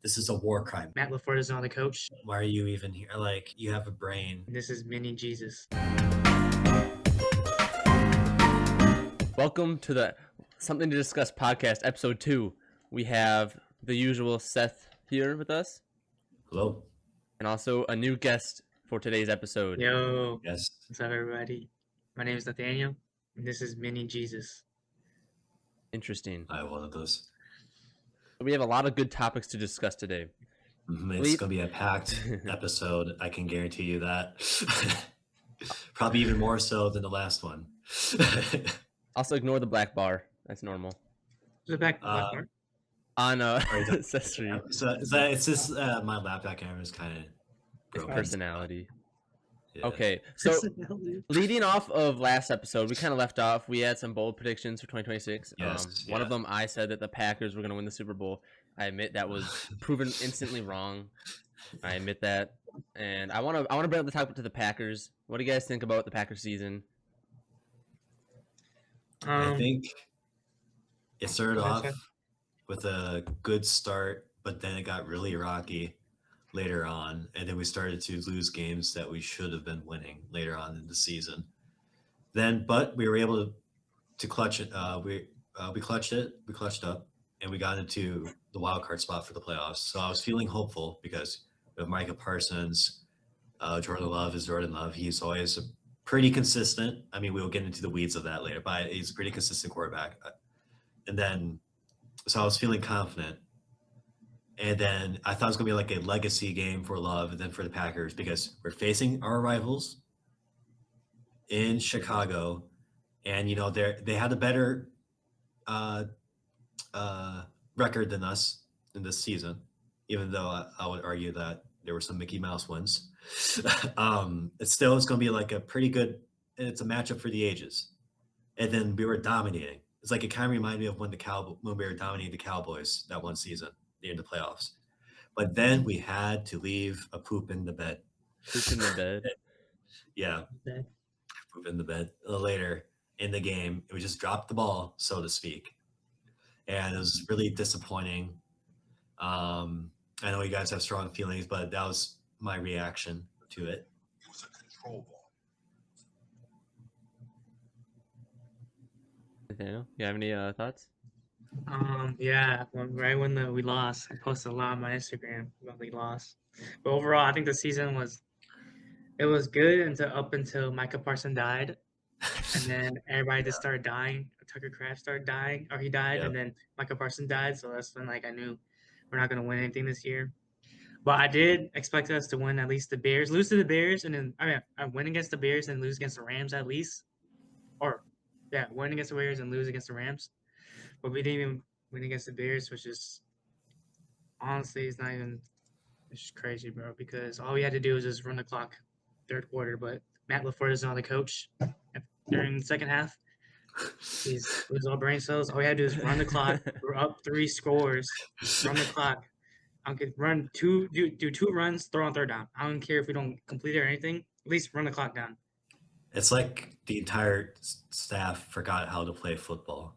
This is a war crime. Matt LaFleur is not the coach. Why are you even here? Like, you have a brain. And this is Mini Jesus. Welcome to the Something to Discuss podcast, episode 2. We have the usual Seth here with us, Hello. and also a new guest for today's episode. Yo, Yes. what's up, everybody? My name is Nathaniel, and this is Mini Jesus. Interesting. I have one of those. We have a lot of good topics to discuss today. It's going to be a packed episode. I can guarantee you that. Probably even more so than the last one. Also, ignore the black bar. That's normal. The back part. On accessory. So it's just my laptop camera is kind of broken. Personality. Yeah. Okay, so leading off of last episode, we kind of left off. We had some bold predictions for 2026. Yes, One of them, I said that the Packers were going to win the Super Bowl. I admit that was proven instantly wrong. I admit that, and I want to bring up the topic to the Packers. What do you guys think about the Packers season? I think it started off with a good start, but then it got really rocky later on, and then we started to lose games that we should have been winning later on in the season. But we were able to clutch it. We clutched it. We clutched up, and we got into the wild card spot for the playoffs. So I was feeling hopeful because with Micah Parsons, Jordan Love is Jordan Love. He's always pretty consistent. I mean, we'll get into the weeds of that later, but he's a pretty consistent quarterback. And then, so I was feeling confident. And then I thought it was going to be like a legacy game for Love and then for the Packers because we're facing our rivals in Chicago. And, you know, they had a better record than us in this season, even though I would argue that there were some Mickey Mouse wins. It's going to be like a pretty good – it's a matchup for the ages. And then we were dominating. It's like it kind of reminded me of when we were dominating the Cowboys that one season in the playoffs. But then we had to leave a poop in the bed. Poop in the bed? Yeah. Okay. Poop in the bed later in the game. We just dropped the ball, so to speak. And it was really disappointing. I know you guys have strong feelings, but that was my reaction to it. It was a control ball. Nathaniel, you have any thoughts? Yeah, right when we lost, I posted a lot on my Instagram about we lost. But overall, I think the season was good up until Micah Parsons died, and then everybody just started dying. Tucker Kraft started dying, or he died, Yep. and then Micah Parsons died. So that's when I knew we're not going to win anything this year. But I did expect us to win at least the Bears, lose to the Bears, and then I win against the Bears and lose against the Rams at least, win against the Bears and lose against the Rams. But we didn't even win against the Bears, which is honestly it's just crazy, bro. Because all we had to do was just run the clock third quarter. But Matt LaFleur is not the coach during the second half. He was all brain cells. All we had to do is run the clock. We're up 3 scores. Run the clock. I could run do 2 runs, throw on third down. I don't care if we don't complete it or anything. At least run the clock down. It's like the entire staff forgot how to play football.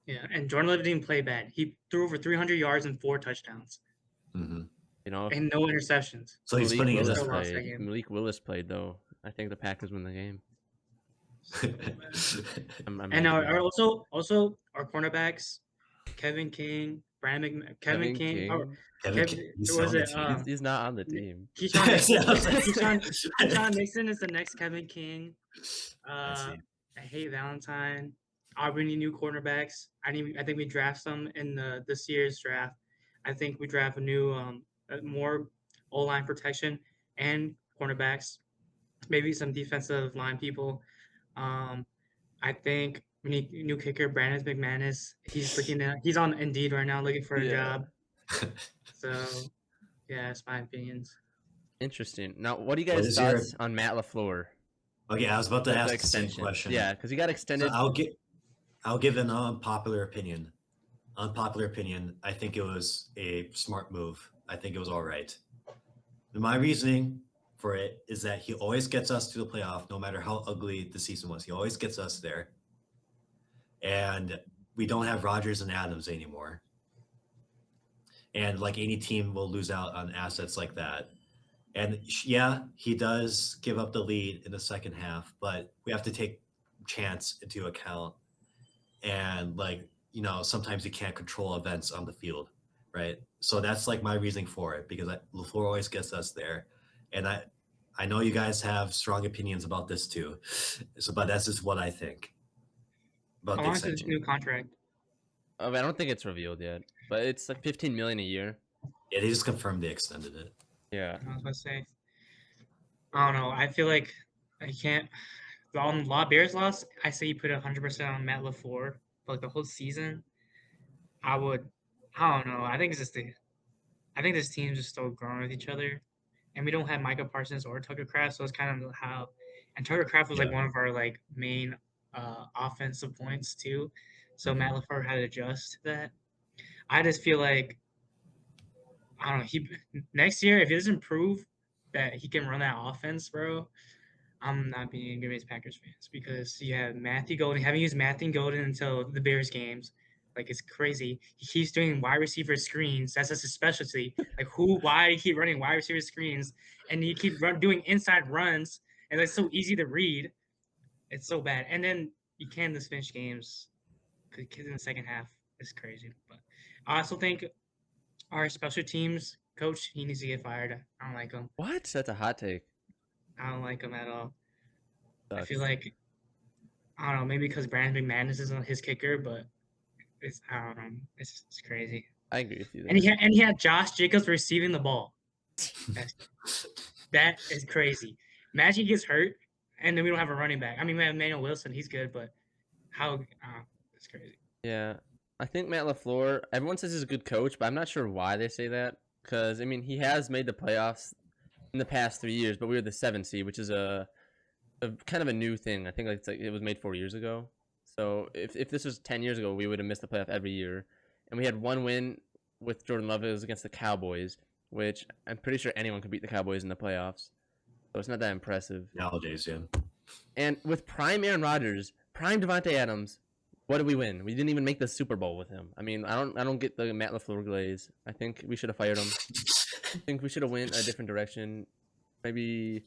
Yeah, and Jordan Love didn't play bad. He threw over 300 yards and 4 touchdowns. Mm-hmm. You know, And no interceptions. So he's putting his Willis effort. played. Malik Willis played, though. I think the Packers win the game. And also our cornerbacks, Kevin King, Kevin King. He's not on the team. Keyshawn Nixon is the next Kevin King. I hate Valentine. We need new cornerbacks. I think we draft some in this year's draft. I think we draft a new more O-line protection and cornerbacks, maybe some defensive line people. I think we need a new kicker, Brandon McManus. He's on Indeed right now looking for a job. So, yeah, that's my opinions. Interesting. Now, what do you guys thoughts on Matt LaFleur? Okay, I was about to ask the same question. Yeah, because he got extended. So I'll give an unpopular opinion. I think it was a smart move. I think it was all right. My reasoning for it is that he always gets us to the playoff, no matter how ugly the season was. He always gets us there. And we don't have Rodgers and Adams anymore. and like any team will lose out on assets like that. And yeah, he does give up the lead in the second half, but we have to take chance into account. And like, sometimes you can't control events on the field, right? So that's like my reasoning for it, because LaFleur always gets us there. And I know you guys have strong opinions about this too. So, but that's just what I think about How the long is this extension. new contract? I don't think it's revealed yet, but it's like 15 million a year. Yeah, they just confirmed they extended it. Yeah. I was gonna say. I don't know. I feel like I can't. On Law Bears loss, I say you put 100% on Matt LaFleur for like the whole season. I would. I don't know. I think it's just I think this team's just still growing with each other, and we don't have Micah Parsons or Tucker Kraft, so it's kind of how. And Tucker Kraft was like Yeah. one of our like main offensive points too, so Matt LaFleur had to adjust to that. I just feel like I don't know. He next year if he doesn't prove that he can run that offense, bro, I'm not being Green Bay Packers fans because you have Matthew Golden. Haven't used Matthew Golden until the Bears games. Like it's crazy. He keeps doing wide receiver screens. That's just his specialty. Like why do you keep running wide receiver screens and you keep doing inside runs and it's so easy to read. It's so bad. And then you can't just finish games because in the second half it's crazy. But I also think our special teams coach he needs to get fired. I don't like him. What? That's a hot take. I don't like him at all. I Sucks. feel like I don't know, maybe because Brandon McManus isn't his kicker, but I don't know, it's crazy. I agree with you there. And he had Josh Jacobs receiving the ball. That is crazy. Imagine he gets hurt, and then we don't have a running back. I mean, we have Emmanuel Wilson, he's good, but how? It's crazy. Yeah, I think Matt LaFleur. Everyone says he's a good coach, but I'm not sure why they say that. Because I mean, he has made the playoffs in the past 3 years, but we were the 7th seed, which is a kind of a new thing. I think it was made 4 years ago. So if this was 10 years ago, we would have missed the playoff every year. And we had one win with Jordan Love. It was against the Cowboys, which I'm pretty sure anyone could beat the Cowboys in the playoffs. So it's not that impressive. Nowadays, yeah. And with prime Aaron Rodgers, prime Devontae Adams, what did we win? We didn't even make the Super Bowl with him. I mean, I don't get the Matt LaFleur glaze. I think we should have fired him. I think we should have went a different direction. Maybe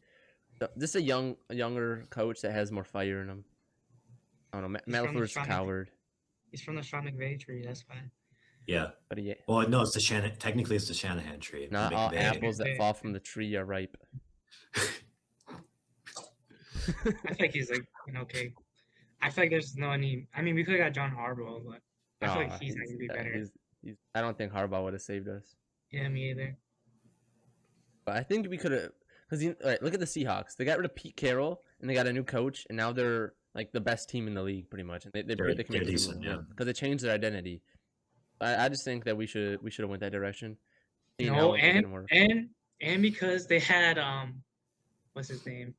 just a younger coach that has more fire in him. I don't know. Matt LaFleur's a coward. He's from the Sean McVay tree. That's fine. Yeah. But yeah. Well, no, it's the Shanahan. Technically, it's the Shanahan tree. Not all apples that fall from the tree are ripe. I think he's like okay. I feel like there's no any. I mean, we could have got John Harbaugh, but I feel like he's not gonna be better. I don't think Harbaugh would have saved us. Yeah, me either. But I think we could have, because all right, look at the Seahawks. They got rid of Pete Carroll and they got a new coach, and now they're like the best team in the league, pretty much. And they can make decent, yeah. Because they changed their identity. I just think that we should have went that direction. No, and because they had what's his name?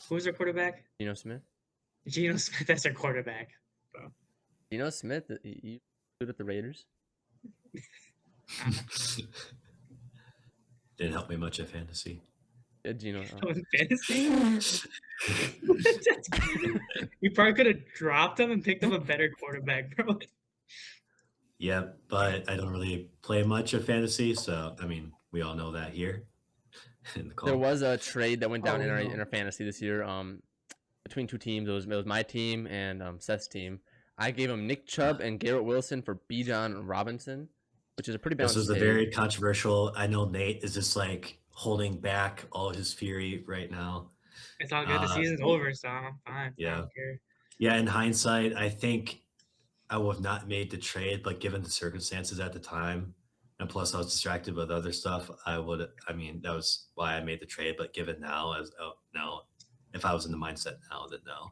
Who was their quarterback? Geno Smith. Geno Smith, that's their quarterback. Bro. Geno Smith, you good at the Raiders? Didn't help me much at fantasy. Yeah, Geno. Fantasy? You probably could have dropped him and picked up a better quarterback, bro. Yeah, but I don't really play much of fantasy, so I mean, we all know that here. In the call. There was a trade that went down in our fantasy this year. Between two teams, it was my team and Seth's team. I gave him Nick Chubb and Garrett Wilson for Bijan Robinson, which is a pretty balanced. This is a very controversial. I know Nate is just like holding back all his fury right now. It's all good. The season's over, so I'm fine. Yeah. I don't care. Yeah, in hindsight, I think I would have not made the trade, but given the circumstances at the time, and plus I was distracted with other stuff, I was why I made the trade. But given now, if I was in the mindset now, then no.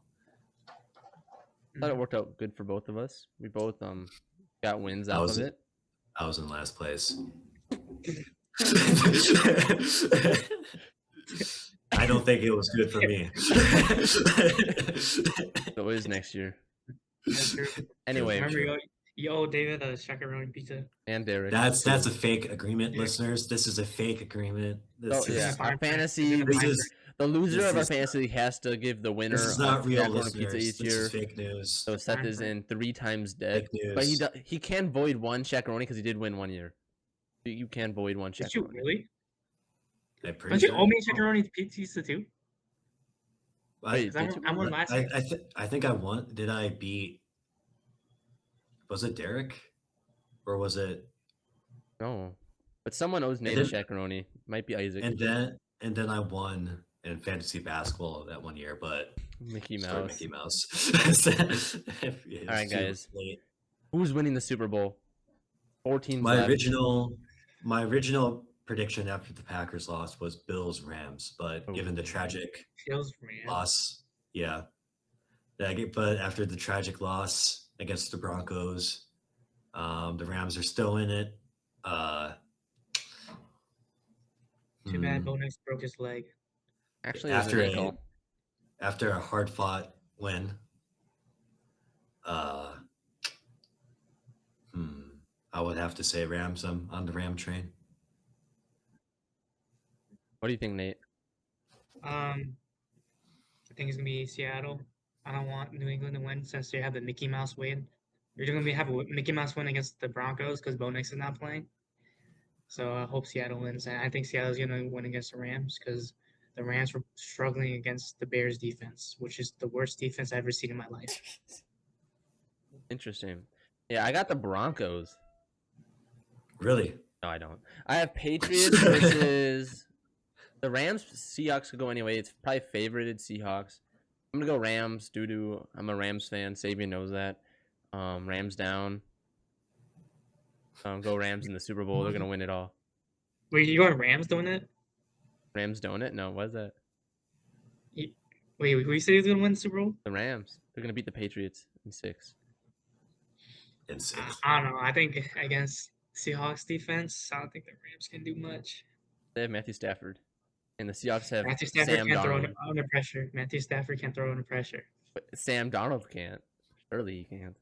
I thought it worked out good for both of us. We both got wins out of it. I was in last place. I don't think it was good for me. It was next year. That's true. Anyway, remember you owe David a shakaroni pizza. And Derek. That's a fake agreement, listeners. This is a fake agreement. Our fantasy. The loser of our fantasy has to give the winner this is not real, pizza each year. This is fake news. So Seth is in 3 times dead. But he can void one shakaroni because he did win one year. You can void one Did you chaperone. really? I'm pretty Don't you sure. owe me chaperone pizza too? Wait, I did you? won last year. I think I won. Did I beat? Was it Derek, or was it? No. But someone owes Nate a chaperone. Might be Isaac. And then I won in fantasy basketball that one year, but Mickey sorry, Mouse. Mickey Mouse. All right, guys. Who's winning the Super Bowl? 4 teams My left. original prediction after the Packers lost was Bills Rams, but given the tragic loss, yeah. But after the tragic loss against the Broncos, the Rams are still in it. Too bad Bo Nix broke his leg. Actually, it was an ankle. After a hard-fought win, I would have to say Rams. I'm on the Ram train. What do you think, Nate? I think it's gonna be Seattle. I don't want New England to win since they have the Mickey Mouse win. You're gonna have a Mickey Mouse win against the Broncos because Bo Nix is not playing. So I hope Seattle wins, and I think Seattle's gonna win against the Rams because the Rams were struggling against the Bears defense, which is the worst defense I've ever seen in my life. Interesting. Yeah, I got the Broncos. Really? No, I don't. I have Patriots versus the Rams. Seahawks could go anyway. It's probably favorited Seahawks. I'm gonna go Rams due to I'm a Rams fan. Sabian knows that. Rams down. Go Rams in the Super Bowl. They're gonna win it all. Wait, you going Rams doing it? Rams doing it? No, what is that? Wait, who said he was gonna win the Super Bowl? The Rams. They're gonna beat the Patriots in 6. I don't know. I think against Seahawks defense, I don't think the Rams can do much. They have Matthew Stafford, and the Seahawks have Matthew Stafford Sam can't Darnold. throw under pressure. Matthew Stafford can't throw under pressure. But Sam Darnold can't. Surely he can't.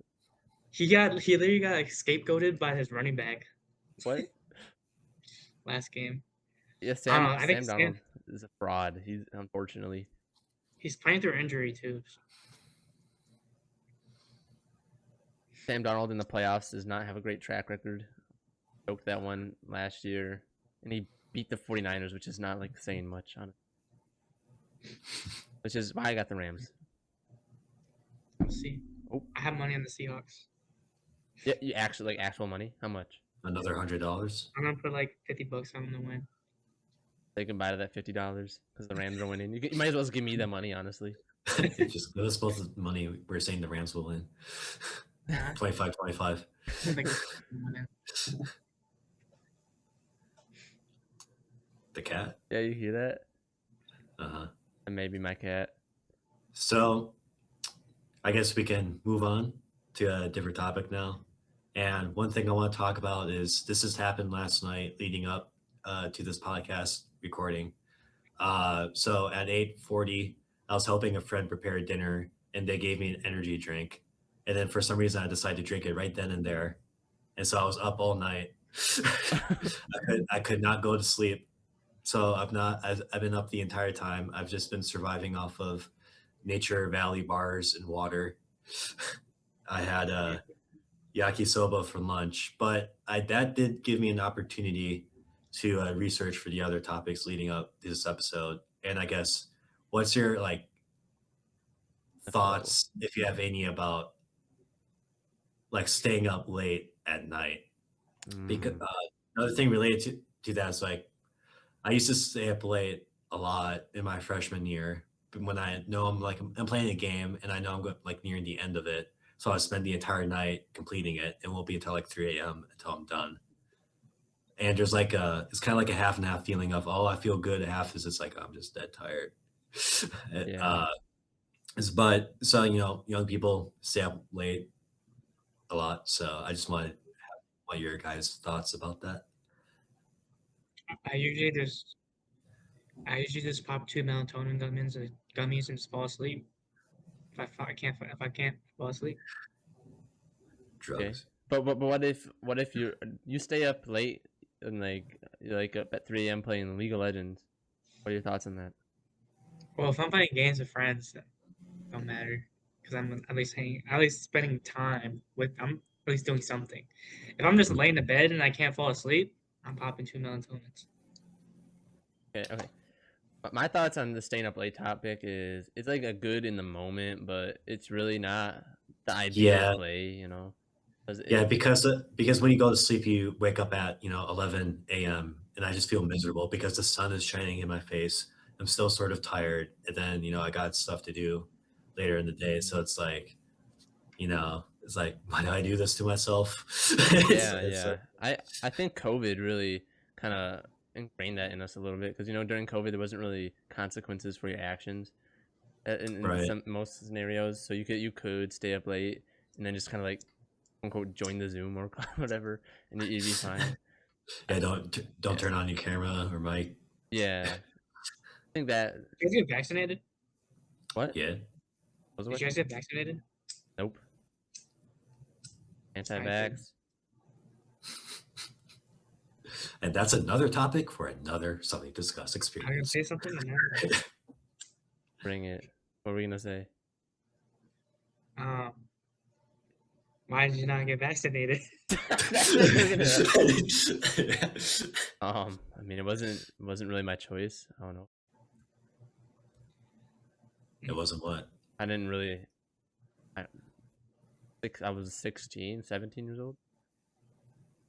He literally got like, scapegoated by his running back. What? Last game. Yeah, I Sam think Darnold is a fraud. He's unfortunately. He's playing through injury too. Sam Darnold in the playoffs does not have a great track record. Choked that one last year, and he beat the 49ers, which is not like saying much on it. Which is why I got the Rams. Let's see. Oh. I have money on the Seahawks. Yeah, you actually like actual money? How much? Another $100. I'm gonna put like $50 on them to win. They can buy to that $50 because the Rams are winning. You might as well just give me the money, honestly. Just give us both the money. We're saying the Rams will win. 25-25. The cat? Yeah, you hear that? Uh-huh. And maybe my cat. So I guess we can move on to a different topic now. And one thing I want to talk about is this has happened last night leading up to this podcast recording. So at 8:40, I was helping a friend prepare dinner, and they gave me an energy drink. And then for some reason, I decided to drink it right then and there. And so I was up all night. I could not go to sleep. So I've been up the entire time. I've just been surviving off of Nature Valley bars and water. I had a yakisoba for lunch, but that did give me an opportunity to research for the other topics leading up to this episode. And I guess, what's your thoughts, if you have any, about staying up late at night? Because another thing related to that is I used to stay up late a lot in my freshman year, but when I know I'm playing a game and I know I'm nearing the end of it, so I spend the entire night completing it, and won't be until 3 a.m. until I'm done. And there's it's kind of like a half and half feeling of, I feel good. Half is it's I'm just dead tired. Yeah. But so young people stay up late a lot, so I just wanted to have what your guys' thoughts about that. I usually just pop 2 melatonin gummies and just fall asleep. If I can't fall asleep. Drugs. Okay. But what if you stay up late and up at 3 a.m. playing League of Legends? What are your thoughts on that? Well, if I'm playing games with friends, it don't matter because I'm at least spending time with. I'm at least doing something. If I'm just laying in bed and I can't fall asleep, I'm popping 2 melatonin. Okay. My thoughts on the staying up late topic is it's like a good in the moment, but it's really not the ideal Yeah, play, you know. 'Cause yeah, it, because when you go to sleep, you wake up at 11 a.m. and I just feel miserable because the sun is shining in my face. I'm still sort of tired, and then I got stuff to do later in the day, so it's like why do I do this to myself? It's yeah. I think COVID really kind of ingrained that in us a little bit because during COVID there wasn't really consequences for your actions in right. some most scenarios, so you could stay up late and then just kind of like quote unquote join the Zoom or whatever, and you'd be fine. Yeah, don't Yeah, turn on your camera or mic. yeah. I think that Did you get vaccinated? what Yeah. what was the Did you question? guys get vaccinated? Nope. I did. Anti-vax. And that's another topic for another something to discuss Are you gonna experience. say something? Or no? Bring it. What were we gonna say? Um, why did you not get vaccinated? That's what we were gonna- I mean, it wasn't really my choice. I don't know. It wasn't what? I didn't really. I was 16, 17 years old.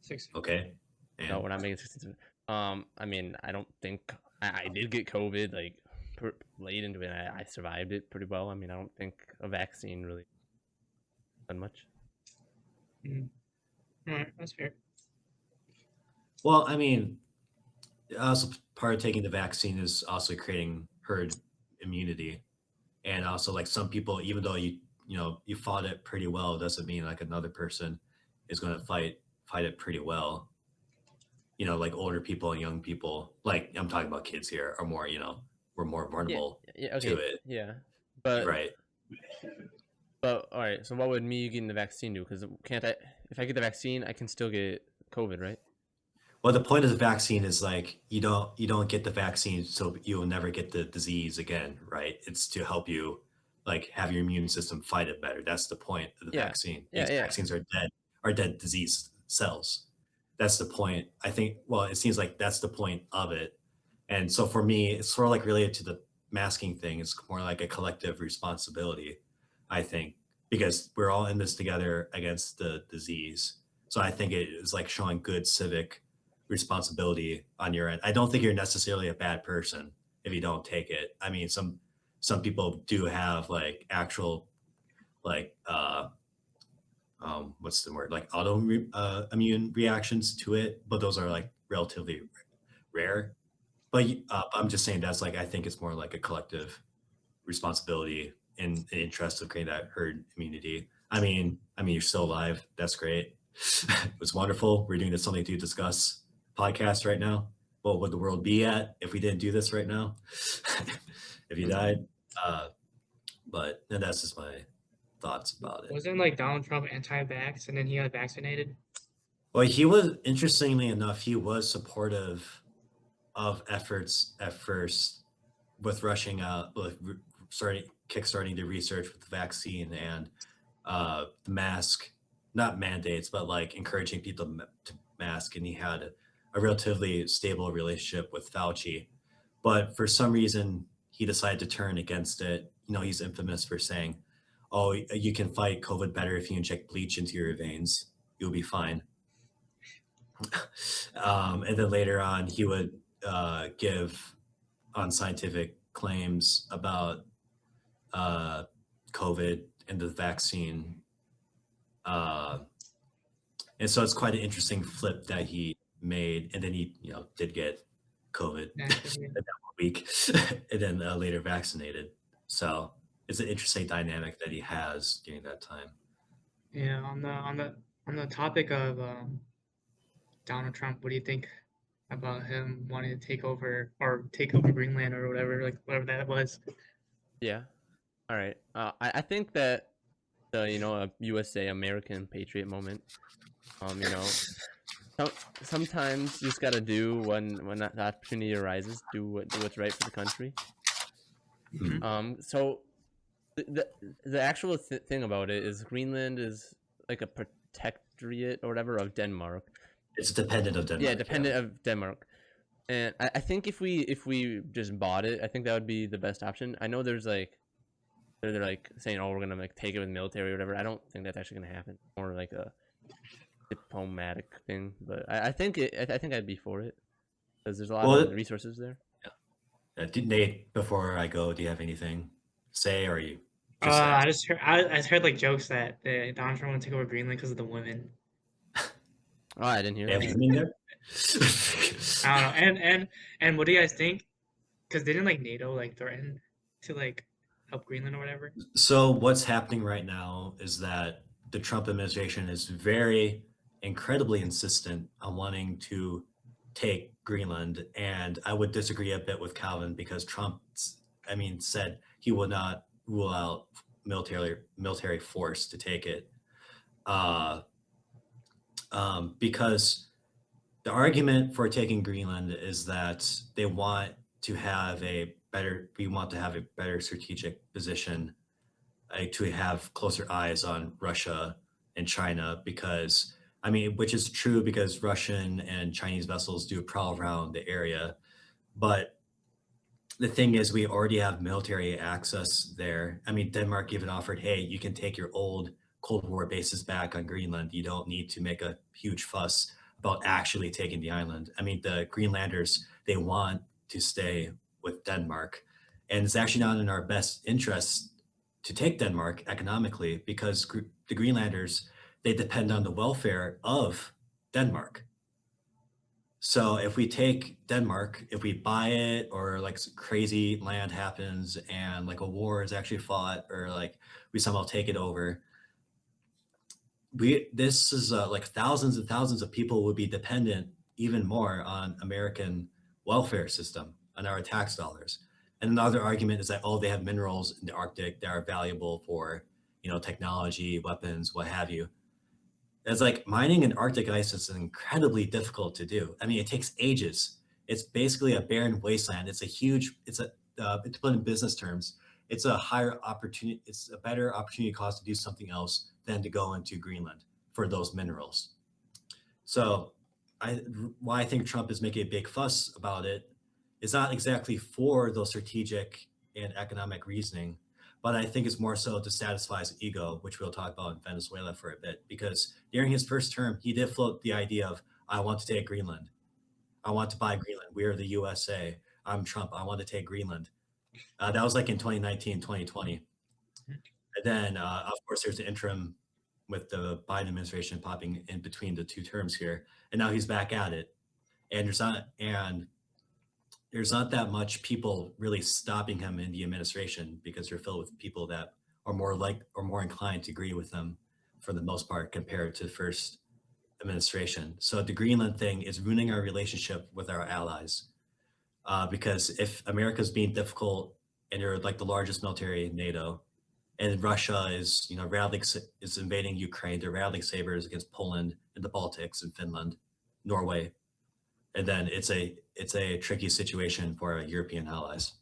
6. Okay. No, And we're not making 16. I mean, I don't think I did get COVID like late into it. I survived it pretty well. I mean, I don't think a vaccine really done much. All right, that's fair. well, I mean, also part of taking the vaccine is also creating herd immunity. And also like some people, even though you fought it pretty well, doesn't mean like another person is going to fight it pretty well. Like older people and young people, like I'm talking about kids here, are more, we're more Yeah, vulnerable yeah, to okay, it. yeah, but Right. all right. So what would me getting the vaccine do? Because can't I? If I get the vaccine, I can still get COVID, right? Well, the point of the vaccine is like you don't get the vaccine, so you'll never get the disease again, right? It's to help you like have your immune system fight it better. That's the point of the Yeah, vaccine. yeah, These yeah, vaccines are dead disease cells. That's the point. I think. Well, it seems like that's the point of it. And so for me, it's sort of like related to the masking thing. It's more like a collective responsibility, I think, because we're all in this together against the disease. So I think it is like showing good civic responsibility on your end. I don't think you're necessarily a bad person if you don't take it. I mean, some people do have like actual like what's the word, like immune reactions to it, but those are like relatively rare. But I'm just saying that's like I think it's more like a collective responsibility in the interest of creating that herd immunity. I mean, you're still alive. That's great. It was wonderful. We're doing this something to discuss podcast right now. What would the world be at if we didn't do this right now? If you died. But and that's just my thoughts about it. Wasn't like Donald Trump anti-vax and then he got vaccinated? Well, he was interestingly enough, he was supportive of efforts at first with rushing out, with kickstarting the research with the vaccine and the mask, not mandates, but like encouraging people to mask. And he had a relatively stable relationship with Fauci. But for some reason, he decided to turn against it. He's infamous for saying, "Oh, you can fight COVID better if you inject bleach into your veins. You'll be fine." And then later on, he would give unscientific claims about COVID and the vaccine. Uh, and so it's quite an interesting flip that he made. And then he, did get COVID Naturally. that week and then later vaccinated. So it's an interesting dynamic that he has during that time. Yeah, on the topic of Donald Trump, what do you think about him wanting to take over Greenland or whatever, like whatever that was? yeah. All right. I think that the a USA American patriot moment. Sometimes you just gotta do when that opportunity arises. Do what's right for the country. So the actual thing about it is Greenland is like a protectorate or whatever of Denmark, It's dependent of Denmark. Yeah, dependent of Denmark. And I think if we just bought it, I think that would be the best option. I know there's like they're like saying, oh, we're gonna like take it with military or whatever. I don't think that's actually gonna happen. More like a diplomatic thing. But I think I think I'd be for it because there's a lot of resources there. Nate, before I go, do you have anything to say, or are you? I heard like jokes that Donald Trump want to take over Greenland because of the women. Oh, I didn't hear They have that. women there? I don't know. And what do you guys think? Because didn't like NATO like threaten to like help Greenland or whatever? So what's happening right now is that the Trump administration is very incredibly insistent on wanting to take Greenland, and I would disagree a bit with Calvin because Trump, said he would not rule out military force to take it, because the argument for taking Greenland is that we want to have a better strategic position, to have closer eyes on Russia and China, because which is true because Russian and Chinese vessels do prowl around the area. But the thing is, we already have military access there. Denmark even offered, hey, you can take your old Cold War bases back on Greenland. You don't need to make a huge fuss about actually taking the island. The Greenlanders, they want to stay with Denmark. And it's actually not in our best interest to take Denmark economically because the Greenlanders, they depend on the welfare of Denmark. So if we take Denmark, if we buy it, or like crazy land happens and like a war is actually fought, or like we somehow take it over, this is like thousands and thousands of people would be dependent even more on American welfare system, on our tax dollars. And another argument is that, oh, they have minerals in the Arctic that are valuable for, technology, weapons, what have you. It's like mining in Arctic ice is incredibly difficult to do. It takes ages. It's basically a barren wasteland. It's to put in business terms, it's a better opportunity cost to do something else than to go into Greenland for those minerals. So why I think Trump is making a big fuss about it is not exactly for those strategic and economic reasoning, but I think it's more so to satisfy his ego, which we'll talk about in Venezuela for a bit, because during his first term, he did float the idea of, I want to take Greenland. I want to buy Greenland. We are the USA. I'm Trump. I want to take Greenland. That was like in 2019, 2020. And then, of course, there's the interim with the Biden administration popping in between the two terms here. And now he's back at it. And there's not that much people really stopping him in the administration because they're filled with people that are more inclined to agree with them for the most part compared to the first administration. So the Greenland thing is ruining our relationship with our allies, because if America's being difficult and they're like the largest military in NATO, and Russia is is invading Ukraine, they're rattling sabers against Poland and the Baltics and Finland, Norway, and then it's a tricky situation for our European allies.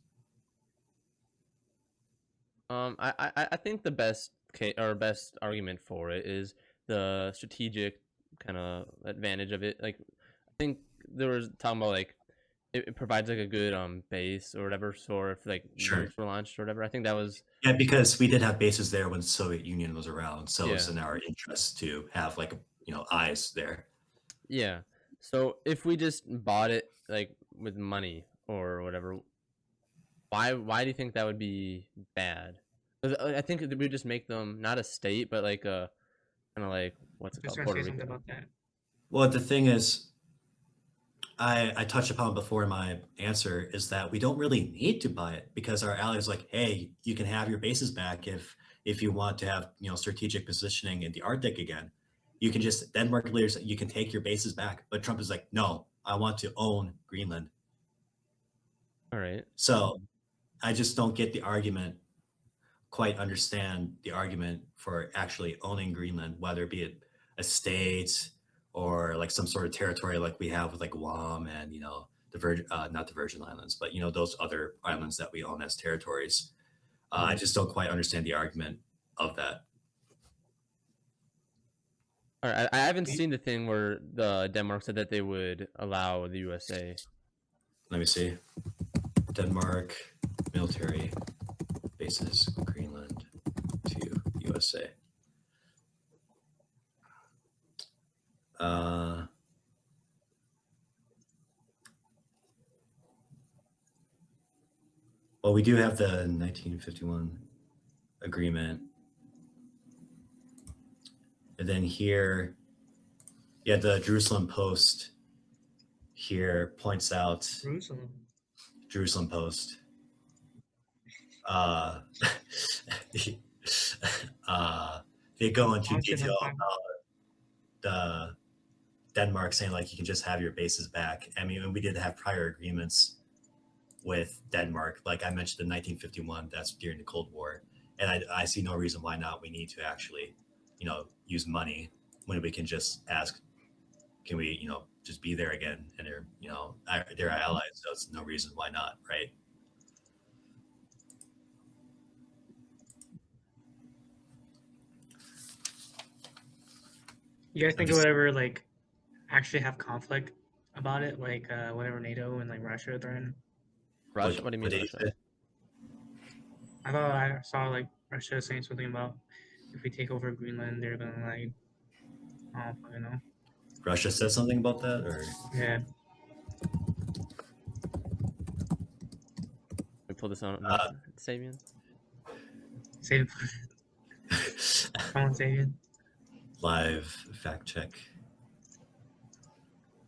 I think the best argument for it is the strategic kind of advantage of it. Like, I think there was talking about like it provides like a good base or whatever. So if like nukes were launched or whatever, I think that was because we did have bases there when the Soviet Union was around. So it's in our interest to have like eyes there. Yeah. So if we just bought it like with money or whatever, why do you think that would be bad? I think we would just make them not a state, but like a kind of like what's it called? Puerto Rico. About that. Well, the thing is, I touched upon before in my answer is that we don't really need to buy it because our allies are like, hey, you can have your bases back if you want to have strategic positioning in the Arctic again. You can just Denmark leaders, you can take your bases back. But Trump is like, no, I want to own Greenland. All right. So I just don't quite understand the argument for actually owning Greenland, whether it be a state or like some sort of territory like we have with like Guam and, not the Virgin Islands, but, those other islands that we own as territories. I just don't quite understand the argument of that. All right, I haven't seen the thing where the Denmark said that they would allow the USA. Let me see. Denmark military bases Greenland to USA. Well, we do have the 1951 agreement. And then here, yeah, the Jerusalem Post here points out Jerusalem Post. They go into detail about the Denmark saying like you can just have your bases back. I mean, we did have prior agreements with Denmark, like I mentioned in 1951. That's during the Cold War, and I see no reason why not. We need to actually, use money when we can just ask, can we, just be there again? And they're our allies, so it's no reason why not, right? You guys think of whatever like actually have conflict about it, like whatever NATO and like Russia threaten? Russia? What do you mean Russia? I thought I saw like Russia saying something about if we take over Greenland, they're gonna like, I don't fucking know. Russia said something about that, or yeah. We pull this on Sabian. Say come on, Sabian. Live fact check.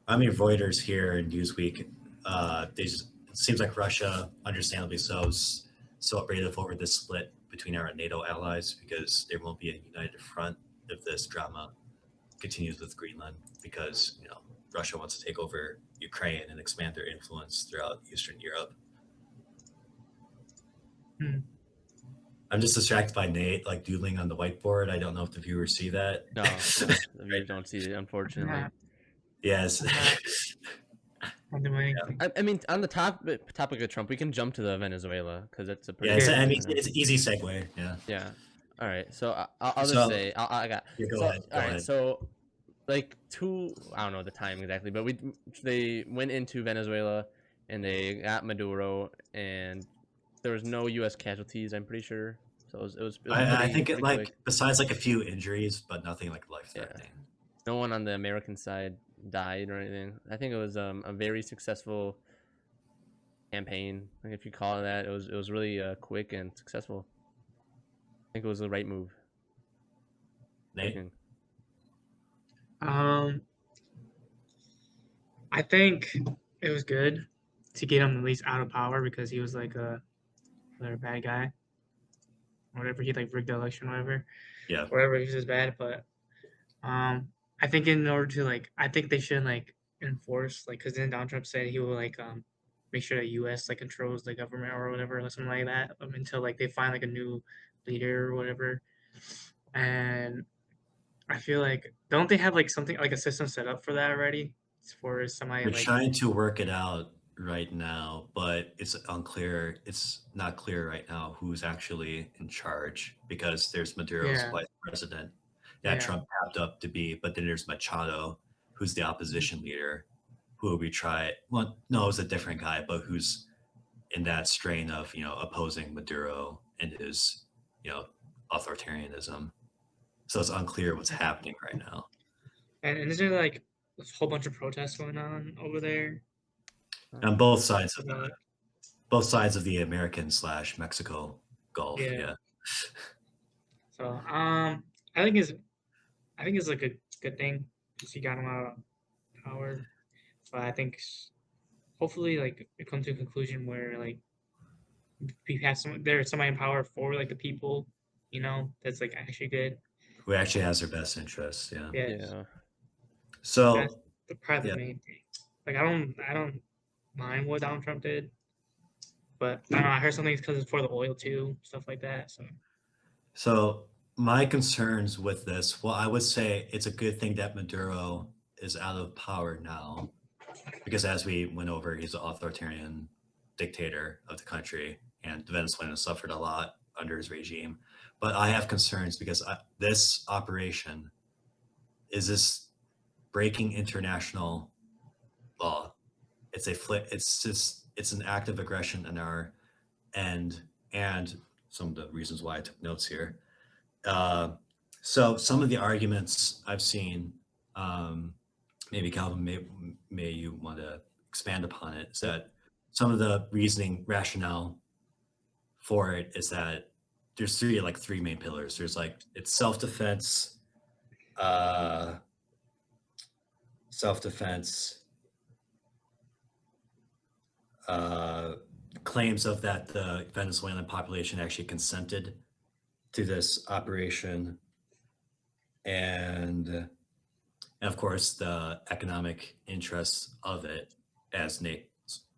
I mean, Reuters here and Newsweek. It seems like Russia, understandably so upbraided over this split between our NATO allies because there won't be a united front if this drama continues with Greenland, because Russia wants to take over Ukraine and expand their influence throughout Eastern Europe. I'm just distracted by Nate like doodling on the whiteboard. I don't know if the viewers see that. No, the viewers don't see it, unfortunately. Yes. I mean, on the topic of Trump, we can jump to the Venezuela because that's a pretty. Yeah, it's an easy segue. Yeah. Yeah. All right. So I'll just say I got. Yeah, go ahead. All right. So like I don't know the time exactly, but they went into Venezuela and they got Maduro, and there was no U.S. casualties. I'm pretty sure. So it was I think it like besides like a few injuries, but nothing like life-threatening. Yeah. No one on the American side died or anything. I think it was a very successful campaign, if you call it that. It was really quick and successful. I think it was the right move. Nate? I think it was good to get him at least out of power because he was like a bad guy. Whatever, he like rigged the election, whatever. Yeah. Whatever, he was bad, but I think in order to like, I think they should like enforce like, because then Donald Trump said he will like make sure that U.S. like controls the government or whatever, or something like that, until like they find like a new leader or whatever. And I feel like don't they have like something like a system set up for that already? For somebody We're like trying to work it out right now, but it's unclear. It's not clear right now who's actually in charge because there's Maduro's vice president that Trump tapped up to be, but then there's Machado, who's the opposition leader, who we try. Well, no, it's a different guy, but who's in that strain of opposing Maduro and his authoritarianism. So it's unclear what's happening right now. And is there like a whole bunch of protests going on over there? On both sides of the American/Mexico Gulf. Yeah. So I think it's like a good thing because he got him out of power. But I think hopefully like it comes to a conclusion where like we have there's somebody in power for like the people, that's like actually good. Who actually has their best interests. Yeah. Yeah. So that's probably the main thing. Like I don't mind what Donald Trump did, but I don't know, I heard something because it's for the oil too, stuff like that. So my concerns with this, well, I would say it's a good thing that Maduro is out of power now, because as we went over, he's an authoritarian dictator of the country, and Venezuela suffered a lot under his regime. But I have concerns because this operation is this breaking international law? It's an act of aggression on our end, and some of the reasons why I took notes here. So some of the arguments I've seen, maybe Calvin, may you want to expand upon it, is that some of the reasoning rationale for it is that there's three main pillars. There's it's self-defense, self-defense, claims of that the Venezuelan population actually consented to this operation, and of course the economic interests of it, as Nate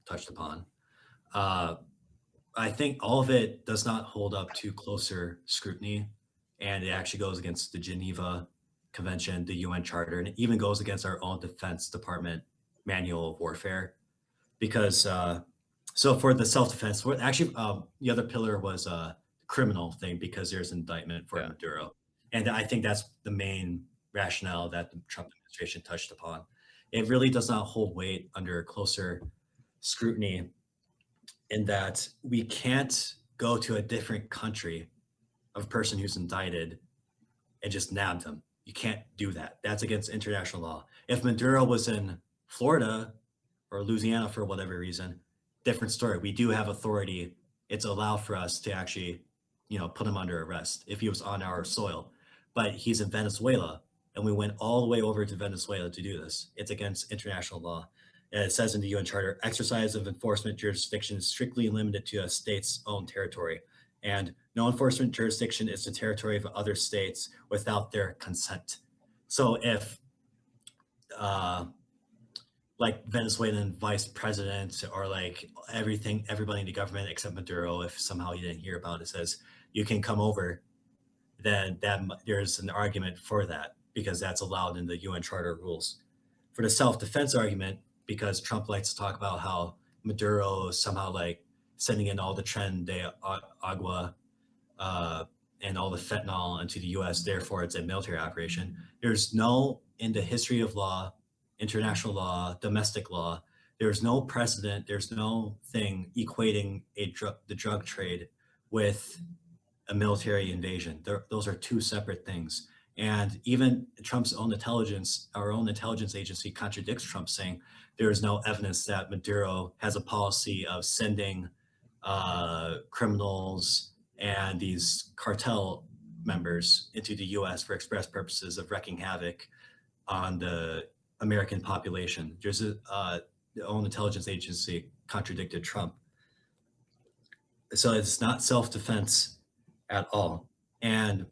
touched upon. I think all of it does not hold up to closer scrutiny, and it actually goes against the Geneva Convention, the UN Charter, and it even goes against our own Defense Department Manual of Warfare. Because so for the self-defense, actually the other pillar was a criminal thing, because there's indictment for Maduro, and I think that's the main rationale that the Trump administration touched upon. It really does not hold weight under closer scrutiny, in that we can't go to a different country of a person who's indicted and just nab them. You can't do that. That's against international law. If Maduro was in Florida or Louisiana for whatever reason, different story. We do have authority. It's allowed for us to actually, put him under arrest if he was on our soil. But he's in Venezuela, and we went all the way over to Venezuela to do this. It's against international law. And it says in the UN Charter, exercise of enforcement jurisdiction is strictly limited to a state's own territory. And no enforcement jurisdiction is the territory of other states without their consent. So if Venezuelan vice president, or everybody in the government except Maduro, if somehow you didn't hear about it, says you can come over, then there's an argument for that, because that's allowed in the UN Charter rules. For the self-defense argument, because Trump likes to talk about how Maduro is somehow sending in all the Tren de Agua and all the fentanyl into the US, therefore it's a military operation. There's no, in the history of law, international law, domestic law, there's no precedent, there's no thing equating the drug trade with a military invasion. Those are two separate things. And even Trump's own intelligence, our own intelligence agency, contradicts Trump, saying there is no evidence that Maduro has a policy of sending criminals and these cartel members into the US for express purposes of wreaking havoc on the American population. There's the own intelligence agency contradicted Trump. So it's not self-defense at all. And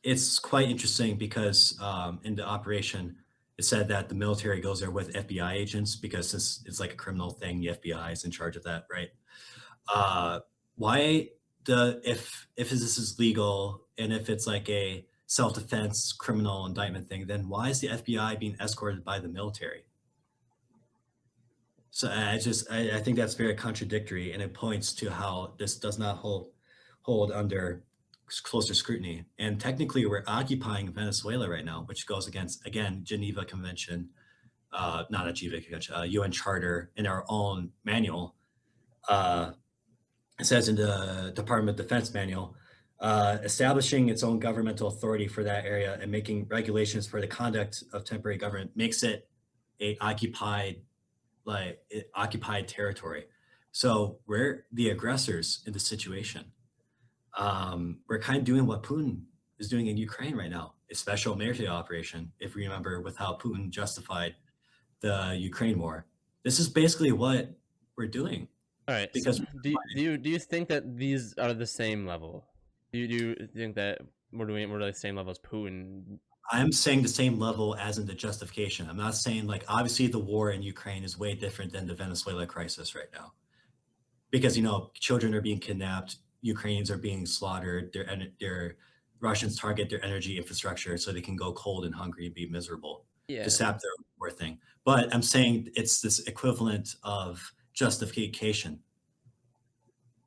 it's quite interesting because in the operation, it said that the military goes there with FBI agents, because this is like a criminal thing. The FBI is in charge of that, right? Why if this is legal, and if it's like a self-defense criminal indictment thing, then why is the FBI being escorted by the military? So I think that's very contradictory, and it points to how this does not hold under closer scrutiny. And technically we're occupying Venezuela right now, which goes against, again, Geneva Convention, not a Geneva Convention, UN Charter, in our own manual. It says in the Department of Defense manual, establishing its own governmental authority for that area and making regulations for the conduct of temporary government makes it a occupied territory. So we're the aggressors in the situation. We're kind of doing what Putin is doing in Ukraine right now, a special military operation, if we remember, with how Putin justified the Ukraine war. This is basically what we're doing. All right. Because do you think that these are the same level? Do you think that we're the same level as Putin? I'm saying the same level as in the justification. I'm not saying obviously the war in Ukraine is way different than the Venezuela crisis right now, because children are being kidnapped, Ukrainians are being slaughtered, their Russians target their energy infrastructure so they can go cold and hungry and be miserable to sap their war thing. But I'm saying it's this equivalent of justification,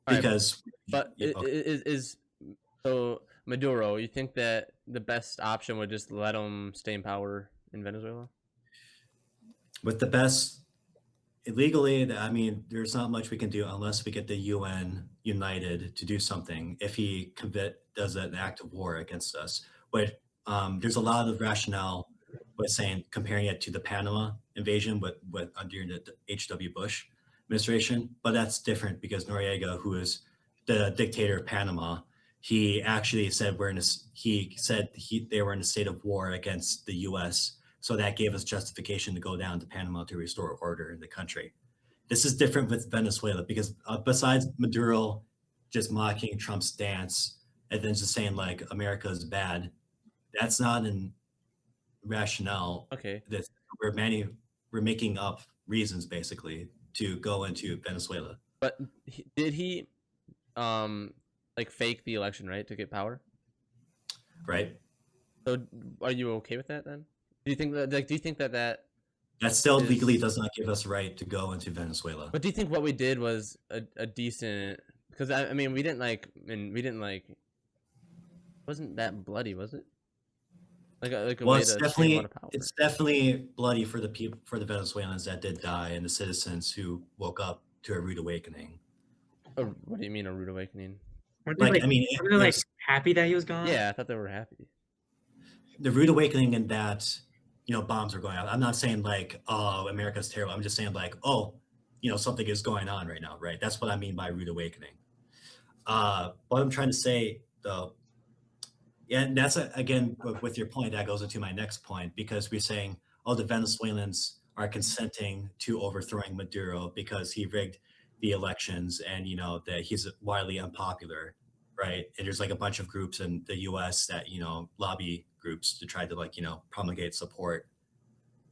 because so Maduro, you think that the best option would just let him stay in power in Venezuela? With the best illegally, I mean, there's not much we can do unless we get the UN united to do something. If he does an act of war against us, but there's a lot of rationale with saying comparing it to the Panama invasion with under the H.W. Bush administration, but that's different because Noriega, who is the dictator of Panama, he actually said they were in a state of war against the U.S. So that gave us justification to go down to Panama to restore order in the country. This is different with Venezuela because besides Maduro just mocking Trump's stance and then just saying like America is bad, that's not an rationale. Okay. That we're making up reasons basically to go into Venezuela. But did he like fake the election, right, to get power? Right. So are you okay with that then? Do you think that that still legally does not give us right to go into Venezuela? But do you think what we did was a decent? Because I mean, we didn't wasn't that bloody, was it? Well, it's definitely bloody for the people, for the Venezuelans that did die, and the citizens who woke up to a rude awakening. What do you mean a rude awakening? Were they like happy that he was gone? Yeah, I thought they were happy. The rude awakening in that, bombs are going out. I'm not saying like, oh, America's terrible. I'm just saying like, oh, something is going on right now, right? That's what I mean by rude awakening. What I'm trying to say though, yeah, and that's again with your point, that goes into my next point, because we're saying, oh, the Venezuelans are consenting to overthrowing Maduro because he rigged the elections and that he's widely unpopular, right? And there's like a bunch of groups in the US that lobby groups to try to promulgate support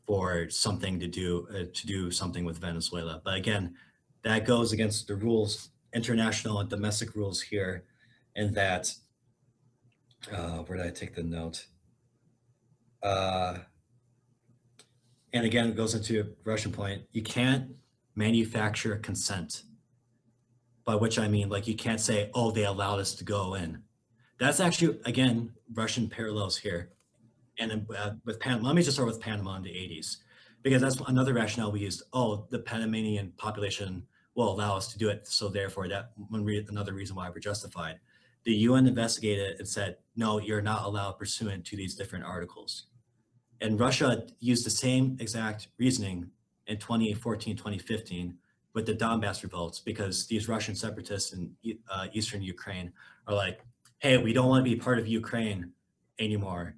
for something to do something with Venezuela. But again, that goes against the rules, international and domestic rules here, and that where did I take the note? And again, it goes into a Russian point. You can't manufacture consent, by which I mean, like, you can't say, oh, they allowed us to go in. That's actually, again, Russian parallels here. And with Panama, let me just start with Panama in the 80s, because that's another rationale we used. Oh, the Panamanian population will allow us to do it. So therefore, another reason why we're justified. The UN investigated and said, no, you're not allowed pursuant to these different articles. And Russia used the same exact reasoning in 2014, 2015 with the Donbass revolts, because these Russian separatists in eastern Ukraine are like, hey, we don't want to be part of Ukraine anymore.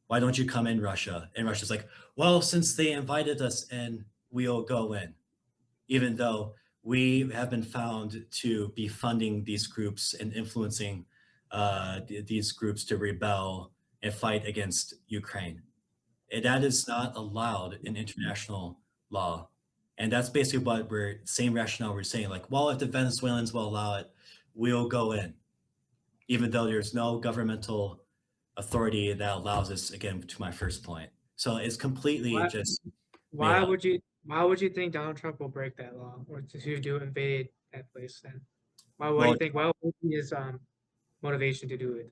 Why don't you come in, Russia? And Russia's like, well, since they invited us in, we'll go in, even though we have been found to be funding these groups and influencing these groups to rebel and fight against Ukraine. And that is not allowed in international law. And that's basically what same rationale we're saying, like, well, if the Venezuelans will allow it, we'll go in, even though there's no governmental authority that allows us, again, to my first point. So it's completely Why would you think Donald Trump will break that law or to invade that place then? Why would be his motivation to do it?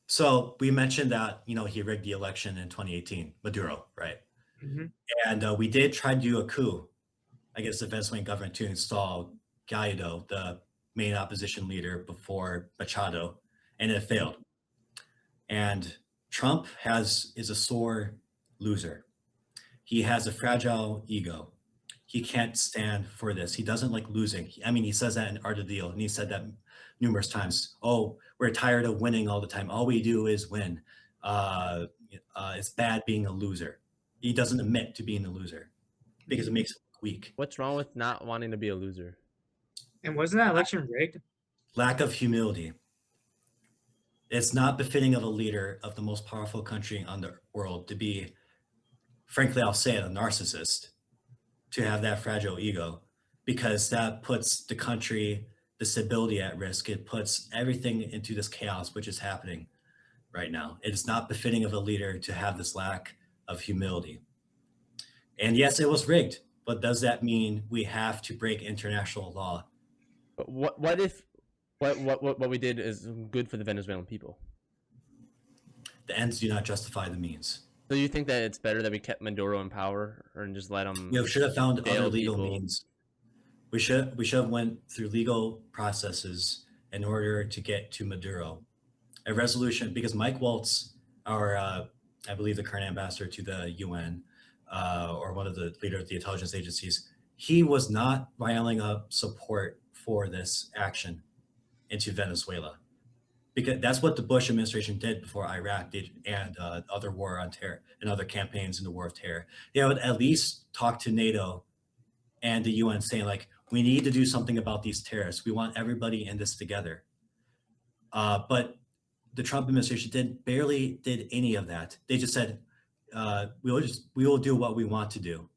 So we mentioned that, he rigged the election in 2018, Maduro, right? Mm-hmm. And we did try to do a coup against the Venezuelan government to install Guaido, the main opposition leader, before Machado, and it failed. And Trump is a sore loser. He has a fragile ego. He can't stand for this. He doesn't like losing. He says that in Art of the Deal, and he said that numerous times. Oh, we're tired of winning all the time. All we do is win. It's bad being a loser. He doesn't admit to being a loser because it makes him weak. What's wrong with not wanting to be a loser? And wasn't that election rigged? Lack of humility. It's not befitting of a leader of the most powerful country on the world to be, frankly, I'll say it, a narcissist, to have that fragile ego, because that puts the country, the stability at risk. It puts everything into this chaos, which is happening right now. It is not befitting of a leader to have this lack of humility. And yes, it was rigged, but does that mean we have to break international law? But what if what we did is good for the Venezuelan people? The ends do not justify the means. So you think that it's better that we kept Maduro in power and just let him We should have found other jail legal people? means. We should have went through legal processes in order to get to Maduro. A resolution, because Mike Waltz, our I believe the current ambassador to the UN, or one of the leader of the intelligence agencies, he was not riling up support for this action into Venezuela, because that's what the Bush administration did before Iraq did, and other war on terror and other campaigns in the war of terror. They would at least talk to NATO and the UN, saying like, we need to do something about these terrorists. We want everybody in this together. But the Trump administration barely did any of that. They just said, we will do what we want to do,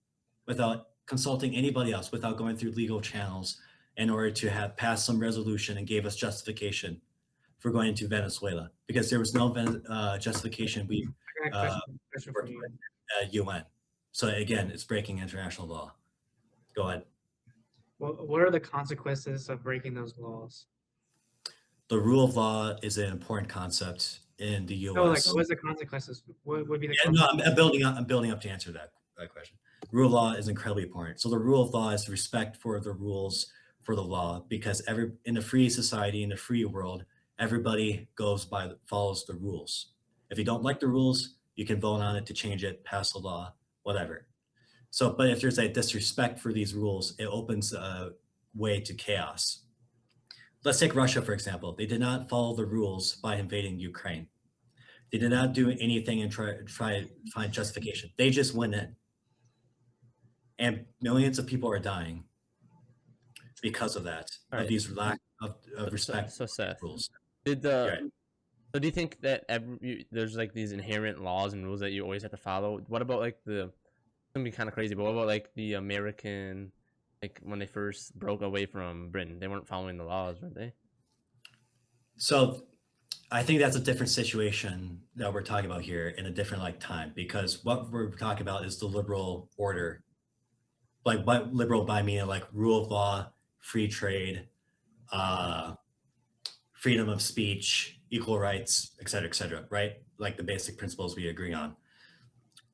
without consulting anybody else, without going through legal channels in order to have passed some resolution and gave us justification for going to Venezuela, because there was no justification. We I got a question for you. UN. So again, it's breaking international law. Go ahead. What are the consequences of breaking those laws? The rule of law is an important concept in the U.S. So, like, what's the consequences? What would be the Yeah, no, consequences? I'm building up to answer that question. Rule of law is incredibly important. So the rule of law is respect for the rules for the law, because in a free society, in a free world, everybody follows the rules. If you don't like the rules, you can vote on it to change it, pass a law, whatever. So, but if there's a disrespect for these rules, it opens a way to chaos. Let's take Russia, for example. They did not follow the rules by invading Ukraine. They did not do anything and try to find justification. They just went in. And millions of people are dying because of that, All right. these lack of respect So Seth, for rules. so do you think that there's like these inherent laws and rules that you always have to follow? What about like it's gonna be kind of crazy, but what about like the American, like when they first broke away from Britain, they weren't following the laws, were they? So I think that's a different situation that we're talking about here, in a different time, because what we're talking about is the liberal order. Like, what liberal by meaning like rule of law, free trade, freedom of speech, equal rights, et cetera, right? Like the basic principles we agree on.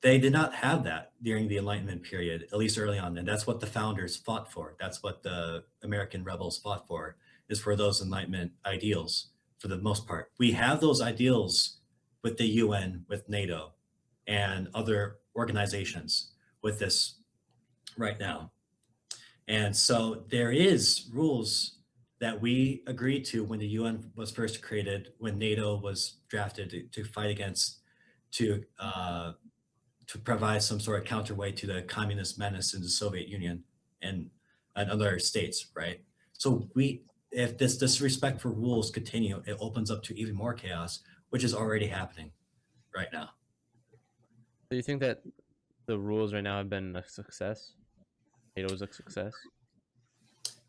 They did not have that during the Enlightenment period, at least early on. And that's what the founders fought for. That's what the American rebels fought for, is for those Enlightenment ideals, for the most part. We have those ideals with the UN, with NATO, and other organizations with this right now. And so there is rules that we agreed to when the UN was first created, when NATO was drafted to fight against, to provide some sort of counterweight to the communist menace in the Soviet Union and other states, right? So if this disrespect for rules continue, it opens up to even more chaos, which is already happening right now. Do you think that the rules right now have been a success? NATO was a success?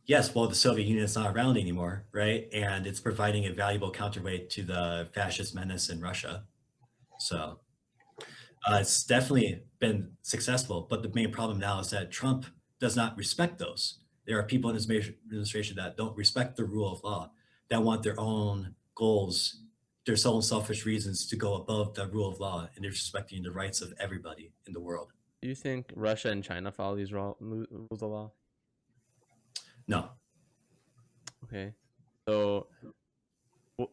Yes, well, the Soviet Union is not around anymore, right? And it's providing a valuable counterweight to the fascist menace in Russia. So it's definitely been successful, but the main problem now is that Trump does not respect those. There are people in his administration that don't respect the rule of law, that want their own goals, their own selfish reasons to go above the rule of law, and they're respecting the rights of everybody in the world. Do you think Russia and China follow these rules of law? No. Okay. So,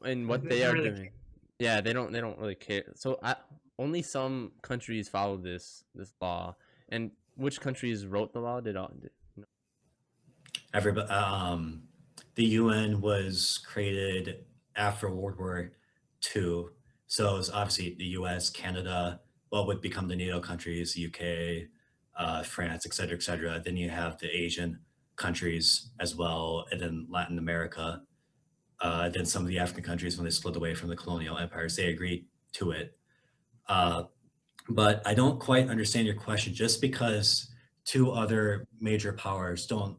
and what they are doing, yeah, they don't really care. So only some countries follow this law. And which countries wrote the law? Everybody. The UN was created after World War II, so it's obviously the US, Canada, what would become the NATO countries, UK, France, et cetera, et cetera. Then you have the Asian countries as well, and then Latin America. Then some of the African countries, when they split away from the colonial empires, they agreed to it. But I don't quite understand your question. Just because two other major powers don't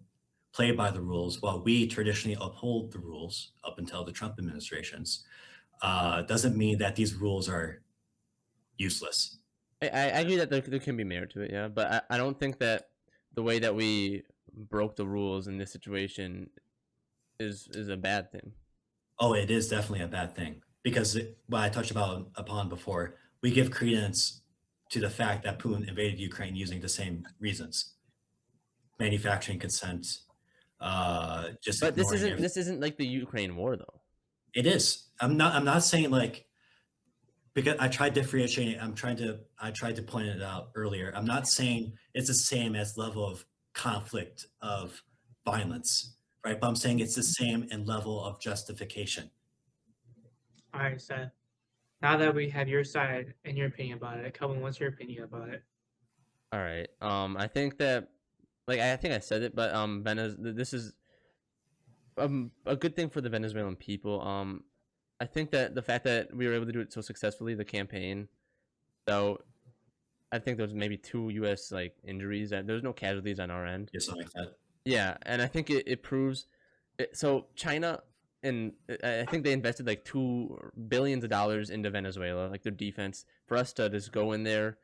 play by the rules, while we traditionally uphold the rules up until the Trump administrations, doesn't mean that these rules are useless. I agree that there can be merit to it, yeah. But I don't think that the way that we broke the rules in this situation is a bad thing. Oh, it is definitely a bad thing. because what I touched upon before, we give credence to the fact that Putin invaded Ukraine using the same reasons: manufacturing consent, just But this ignoring isn't everything. this isn't like the Ukraine war though. It is. I'm not saying like, because I tried differentiating. I tried to point it out earlier. I'm not saying it's the same as level of conflict of violence, right? But I'm saying it's the same in level of justification. All right, so now that we have your side and your opinion about it, Kelvin, what's your opinion about it? All right. I think that, like, I think I said it, but this is a good thing for the Venezuelan people. I think that the fact that we were able to do it so successfully, the campaign, so I think there was maybe 2 U.S. like injuries. That there was no casualties on our end. Yeah, something like that. Yeah, and I think it proves. So China, and I think they invested like $2 billion into Venezuela, like their defense, for us to just go in there,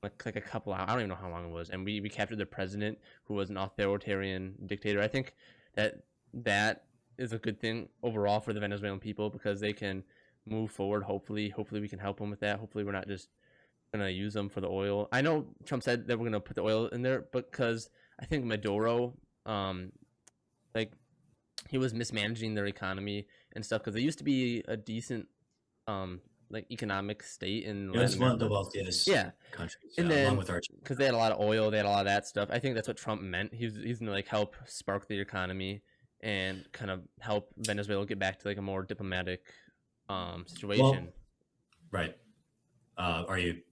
like a couple hours. I don't even know how long it was, and we captured their president, who was an authoritarian dictator. I think that is a good thing overall for the Venezuelan people, because they can move forward. Hopefully we can help them with that. Hopefully we're not just gonna use them for the oil. I know Trump said that we're gonna put the oil in there, because I think Maduro, like, he was mismanaging their economy and stuff, because they used to be a decent, like, economic state in It was Latin one of the America. wealthiest Yeah, countries, and along then with Argentina. because they had a lot of oil, they had a lot of that stuff. I think that's what Trump meant. He's gonna like help spark the economy and kind of help Venezuela get back to like a more diplomatic situation. Well, right. Do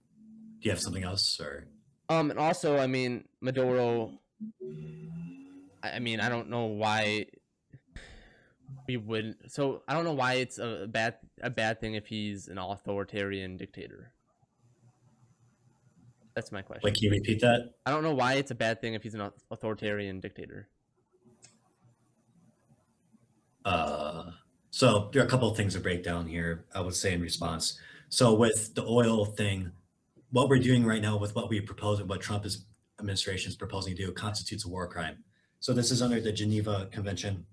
you have something else, or? And also, I mean, Maduro. I mean, I don't know why we wouldn't. So I don't know why it's a bad thing if he's an authoritarian dictator. That's my question. Wait, can you repeat that? I don't know why it's a bad thing if he's an authoritarian dictator. So there are a couple of things to break down here, I would say, in response. So with the oil thing, what we're doing right now with what we propose and what Trump's administration is proposing to do constitutes a war crime. So this is under the Geneva Convention.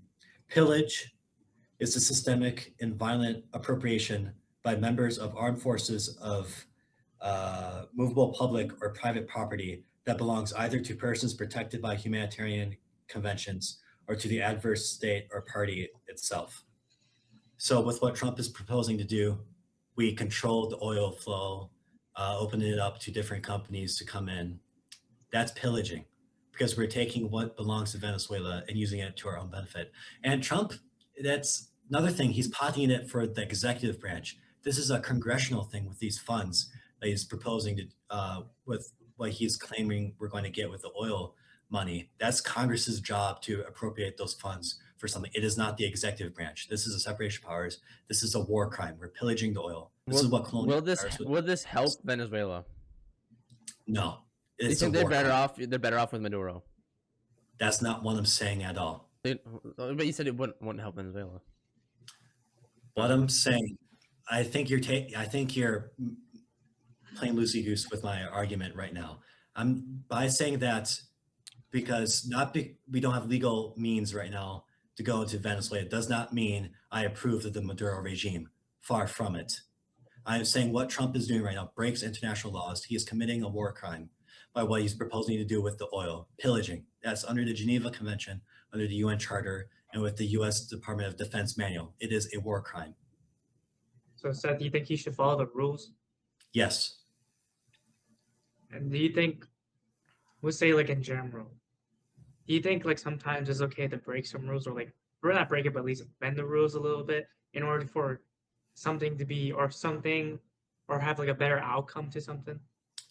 Pillage is a systemic and violent appropriation by members of armed forces of movable public or private property that belongs either to persons protected by humanitarian conventions or to the adverse state or party itself. So with what Trump is proposing to do, we control the oil flow, opening it up to different companies to come in. That's pillaging, because we're taking what belongs to Venezuela and using it to our own benefit. And Trump, that's another thing, he's potting it for the executive branch. This is a congressional thing with these funds that he's proposing to, with what he's claiming we're going to get with the oil money. That's Congress's job to appropriate those funds for something. It is not the executive branch. This is a separation of powers. This is a war crime. We're pillaging the oil. This is what colonial will this help Venezuela? No. Do you think they're better off? They're better off with Maduro. That's not what I'm saying at all. But you said it wouldn't help Venezuela. What I'm saying, I think you're playing loosey goose with my argument right now. I'm by saying that because we don't have legal means right now to go into Venezuela does not mean I approve of the Maduro regime. Far from it. I am saying what Trump is doing right now breaks international laws. He is committing a war crime by what he's proposing to do with the oil, pillaging. That's under the Geneva Convention, under the UN Charter, and with the U.S. Department of Defense manual. It is a war crime. So, Seth, do you think he should follow the rules? Yes. And do you think, we'll say like in general, do you think like sometimes it's okay to break some rules, or like, or not break it, but at least bend the rules a little bit in order for something to be, or something, or have like a better outcome to something?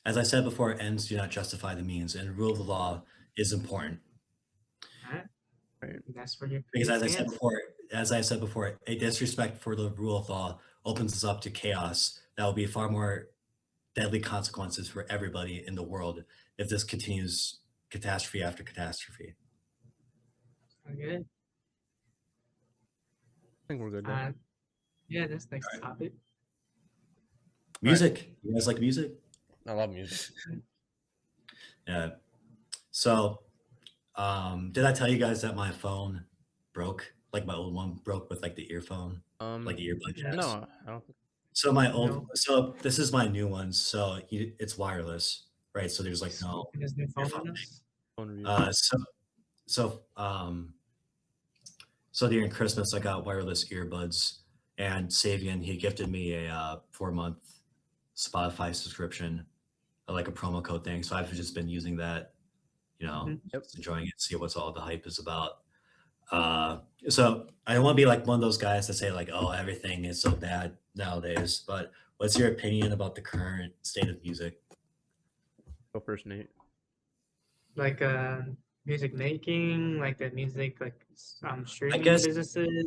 As I said before, ends do not justify the means, and rule of the law is important. All right. That's for your Because as I said before, a disrespect for the rule of law opens us up to chaos that will be far more deadly consequences for everybody in the world if this continues catastrophe after catastrophe. Okay. I think we're good. Yeah, that's next topic. Music. Right. You guys like music? I love music. Yeah. So, did I tell you guys that my phone broke like my old one broke with like the earphone, like the earbud jacks. No, I don't. So my old, No. so this is my new one. So it's wireless, right? So there's like no Smoking his new phone earphone on thing. us. Phone review. So so during Christmas I got wireless earbuds, and Savian he gifted me a 4-month Spotify subscription, like a promo code thing. So I've just been using that, Mhm. Yep. just enjoying it, see what's all the hype is about. So I don't want to be like one of those guys that say like, oh, everything is so bad nowadays. But what's your opinion about the current state of music? Go first, Nate. Like music making, like the music, like streaming guess- businesses.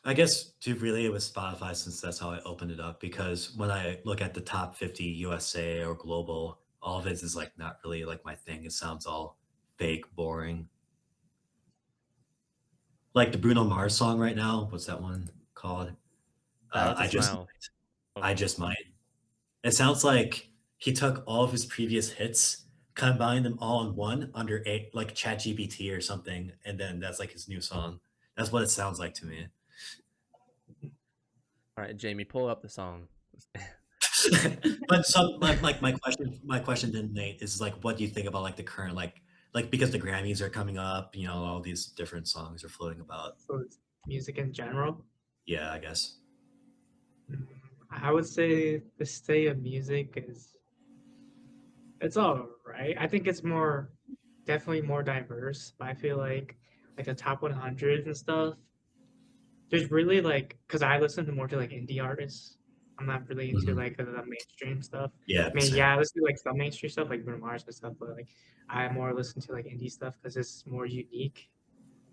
I guess to relate it with Spotify, since that's how I opened it up, because when I look at the top 50 USA or global, all of it is like not really like my thing. It sounds all fake, boring. Like the Bruno Mars song right now. What's that one called? What's a I just smile? I just might. It sounds like he took all of his previous hits, combined them all in one under like ChatGPT or something, and then that's like his new song. That's what it sounds like to me. All right, Jamie, pull up the song. But some like my question then, Nate, is like, what do you think about like the current like because the Grammys are coming up, all these different songs are floating about. So it's music in general. Yeah, I guess. I would say the state of music it's all right. I think it's definitely more diverse. But I feel like the top 100 and stuff. There's really because I listen to more to like indie artists. I'm not really into Mhm. like the mainstream stuff. Yeah, I mean, same. yeah, I listen to like some mainstream stuff like Bruno Mars and stuff, but like I more listen to like indie stuff because it's more unique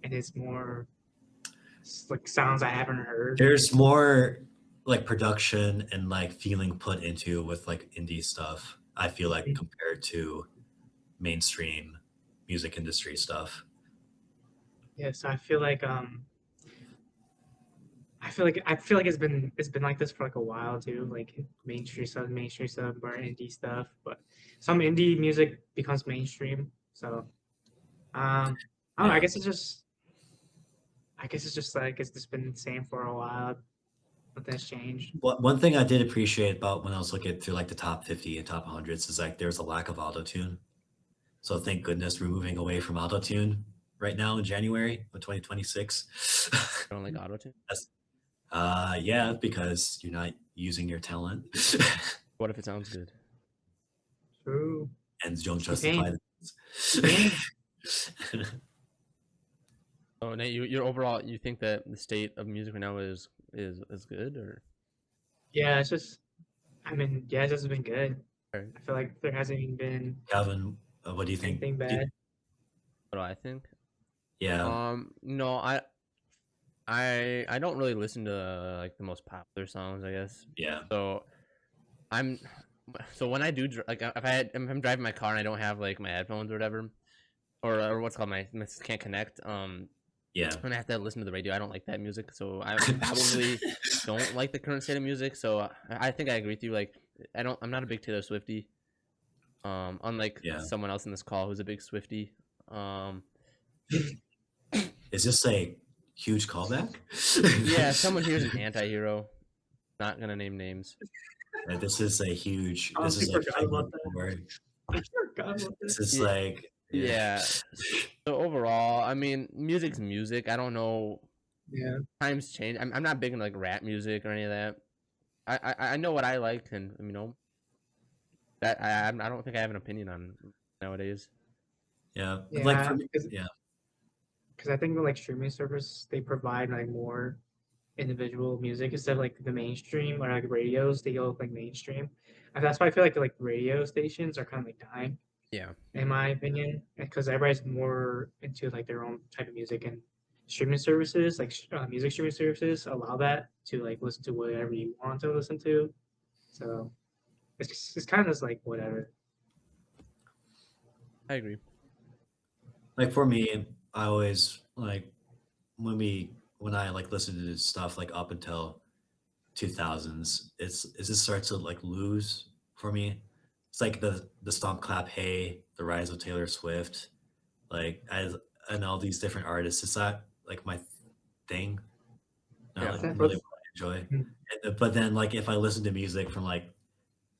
and it's more like sounds I haven't heard. There's more like production and like feeling put into with like indie stuff, I feel like, Mhm. compared to mainstream music industry stuff. Yeah, so I feel like it's been like this for like a while too, like mainstream stuff, or indie stuff. But some indie music becomes mainstream. So I don't know. Yeah. I guess it's just like it's just been the same for a while. Nothing's changed. One thing I did appreciate about when I was looking through like the top 50 and top 100s is like there's a lack of autotune. So thank goodness we're moving away from autotune right now in January of 2026. I don't like autotune. Yeah, because you're not using your talent What if it sounds good? True. and don't It's justify Yeah. it. Oh, Nate, you're overall, you think that the state of music right now is good, or Yeah, it's just. I mean, yeah, it's just been good. Right. I feel like there hasn't even been Calvin, what do you think? anything bad. what do I think? Yeah. No, I don't really listen to like the most popular songs, I guess. Yeah. So so when I do like if I'm driving my car and I don't have like my headphones or whatever, or what's called my can't connect, Yeah. when I have to listen to the radio, I don't like that music. So I probably don't like the current state of music. So I think I agree with you. Like I'm not a big Taylor Swiftie. Unlike Yeah. someone else in this call who's a big Swiftie. Is this a huge callback? Yeah, someone here is an anti-hero. Not gonna name names. This is a huge. I This is like forgot about that. word. I forgot about This this. is like Yeah. So overall, I mean, music's music. I don't know. Yeah. Times change. I'm not big into like rap music or any of that. I know what I like, and that I don't think I have an opinion on nowadays. Yeah. Yeah, Like for me, because yeah. I think like streaming service they provide like more individual music instead of like the mainstream or like radios. They go like mainstream, and that's why I feel like radio stations are kind of like dying. Yeah. In my opinion, because everybody's more into like their own type of music, and streaming services like music streaming services allow that to like listen to whatever you want to listen to. So it's kind of just like whatever. I agree. Like for me, I always like when I like listen to this stuff like up until 2000s, it just starts to like lose for me. It's like the Stomp Clap Hey, the rise of Taylor Swift, like and all these different artists. It's not like thing. Not Yeah. like Okay. really what I enjoy. But then like if I listen to music from like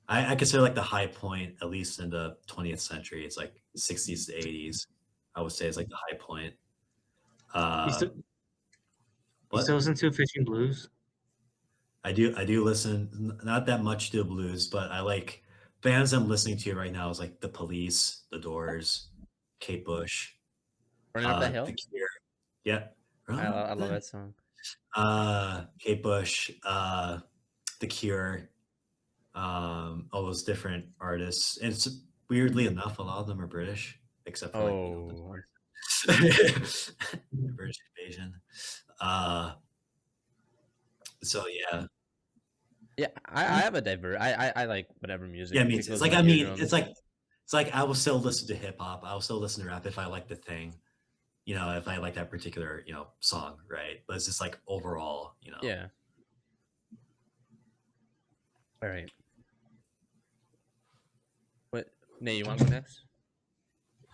I consider like the high point, at least in the 20th century, it's like 60s to 80s. I would say it's like the high point. You still, you What? still listen to Fishing Blues? I do listen not that much to the blues, but I like bands I'm listening to right now is like The Police, The Doors, Kate Bush, Running Up That The Hill. Cure. Yeah. I love that song. Kate Bush, The Cure, all those different artists. And it's weirdly enough, a lot of them are British, except for like the British invasion. So yeah. Yeah, I have a I like whatever music. Yeah, me too. tickles It's like my I mean, eardrums. it's like I will still listen to hip hop. I will still listen to rap if I like the thing. If I like that particular, song, right? But it's just like overall, Yeah. All right. What? Nate, you want to go next?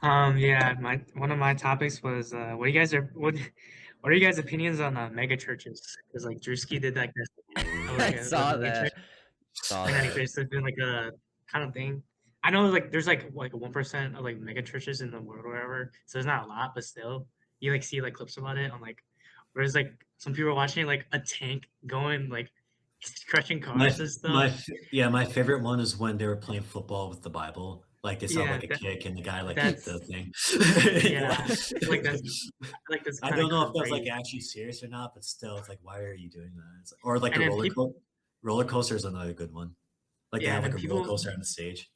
Yeah, one of my topics was what are your guys' opinions on mega churches? Because like Drewski did like this, I saw mega church, that. Saw and then that. it's been like a kind of thing. I know like there's like 1% of like mega churches in the world or whatever, so it's not a lot, but still you like see like clips about it on like whereas like some people are watching like a tank going like crushing cars and stuff. My favorite one is when they were playing football with the Bible. Like they saw Yeah, like a kick and the guy like that's kicked the thing. yeah, that's I kind don't know of if that's like crazy. actually serious or not, but still, it's like, why are you doing that? It's like, or like And the then people, roller coaster is another good one. Like they yeah, have and like then a roller people coaster on the stage.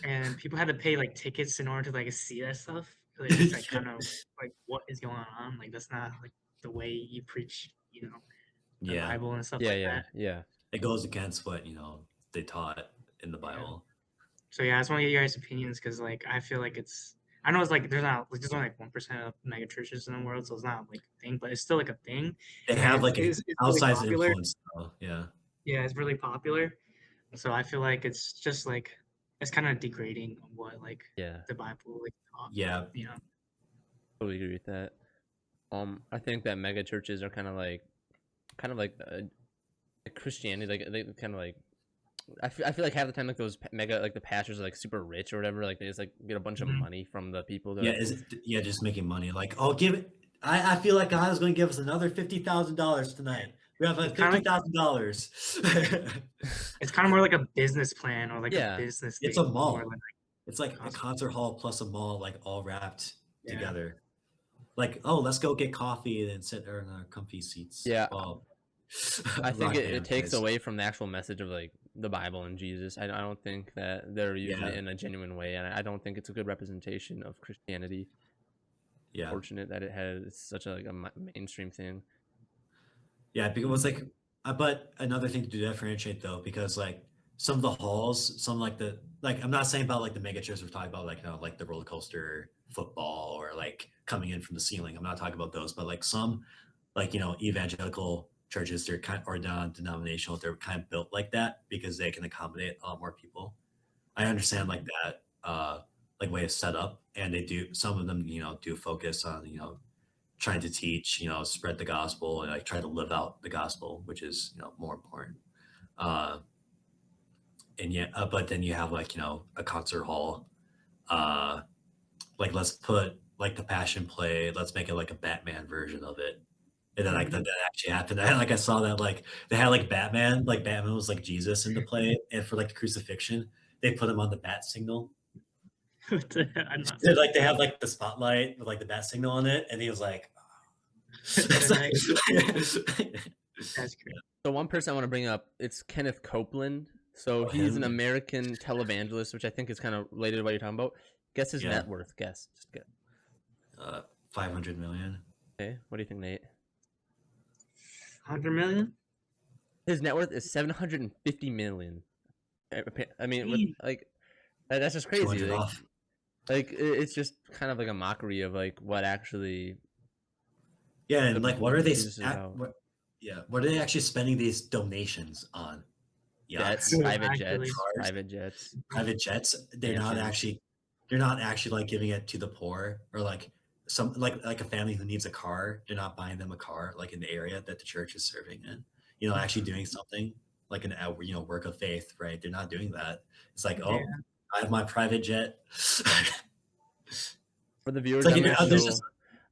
and people had to pay like tickets in order to like see that stuff. Like, it's like kind of like what is going on? Like that's not like the way you preach, the Yeah, Bible and stuff Yeah, like yeah, that. yeah. it goes against what they taught in the Yeah. Bible. So yeah, I just want to get your guys' opinions because like I feel like I know it's like there's only like 1% of mega churches in the world, so it's not like a thing, but it's still like a thing. They And have like an it's really outsized popular. influence, though. Yeah, Yeah, it's really popular. So I feel like it's just like it's kind of degrading what like Yeah. the Bible like taught, yeah, Totally agree with that. I think that mega churches are kind of like Christianity. Like they kind of like. I feel like half the time like those mega like the pastors are like super rich or whatever. Like they just like get a bunch of Mhm. money from the people. That just making money. Like, oh, give it. I feel like God is going to give us another $50,000 tonight. We have like It's kinda like- $50,000. It's kind of more like a business plan or like Yeah. a business It's thing. a mall. More like, It's like a concert hall plus a mall, like all wrapped Yeah. together. Like, oh, let's go get coffee and then sit there in our comfy seats. Yeah. Well, I think rock it band takes plays. away from the actual message of like the Bible and Jesus. I don't think that they're using it in a genuine way, and I don't think it's a good representation of Christianity. Yeah, Fortunate that it has such a mainstream thing. yeah, because like, but another thing to differentiate though, because like some of the halls, some like I'm not saying about like the mega chairs we're talking about, like like the roller coaster football or like coming in from the ceiling. I'm not talking about those, but like some like evangelical churches, they're kind or non-denominational, they're kind of built like that because they can accommodate a lot more people. I understand like that like way of setup, and they do some of them do focus on trying to teach spread the gospel and like try to live out the gospel, which is more important. And yeah, but then you have like a concert hall, like let's put like the Passion Play, let's make it like a Batman version of it. And then like that actually happened. I saw that like they had like Batman was like Jesus in the play, and for like the crucifixion, they put him on the bat signal. Like they have like the spotlight with like the bat signal on it, and he was like, That's great. So one person I want to bring up, it's Kenneth Copeland. So he's an American televangelist, which I think is kind of related to what you're talking about. Guess his net worth. Guess. Just guess. 500 million. Okay, what do you think, Nate? 100 million. His net worth is 750 million. I mean, like that's just crazy. Like it's just kind of like a mockery of like what actually. Yeah, and like what are they? What are they actually spending these donations on? Jets, private jets. Private jets. They're not actually like giving it to the poor or like some like a family who needs a car, they're not buying them a car like in the area that the church is serving in. Actually doing something like an hour, work of faith, right? They're not doing that. It's like, Yeah. oh, I have my private jet. For the viewers, like I'm gonna there's show just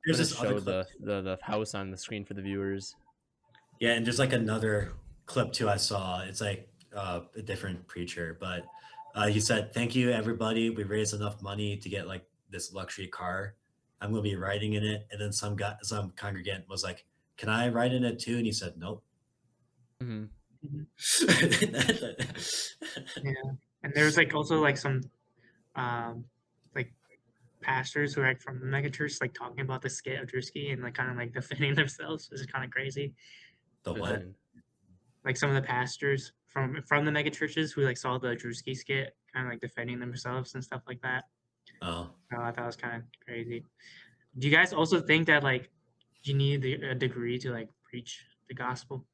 there's gonna this other show clip. the house on the screen for the viewers. Yeah, and there's like another clip too I saw. It's like a different preacher, but he said, "Thank you, everybody. We raised enough money to get like this luxury car. I'm gonna be riding in it." And then some congregant was like, "Can I ride in it too?" And he said, "Nope." Hmm. Yeah. And there's like also like some like pastors who are like from the megachurch like talking about the skit of Drewski and like kind of like defending themselves, which is kind of crazy. The What does what? that mean? Like some of the pastors from the megachurches who like saw the Drewski skit kind of like defending themselves and stuff like that. Oh, So I thought it was kind of crazy. Do you guys also think that like you need a degree to like preach the gospel?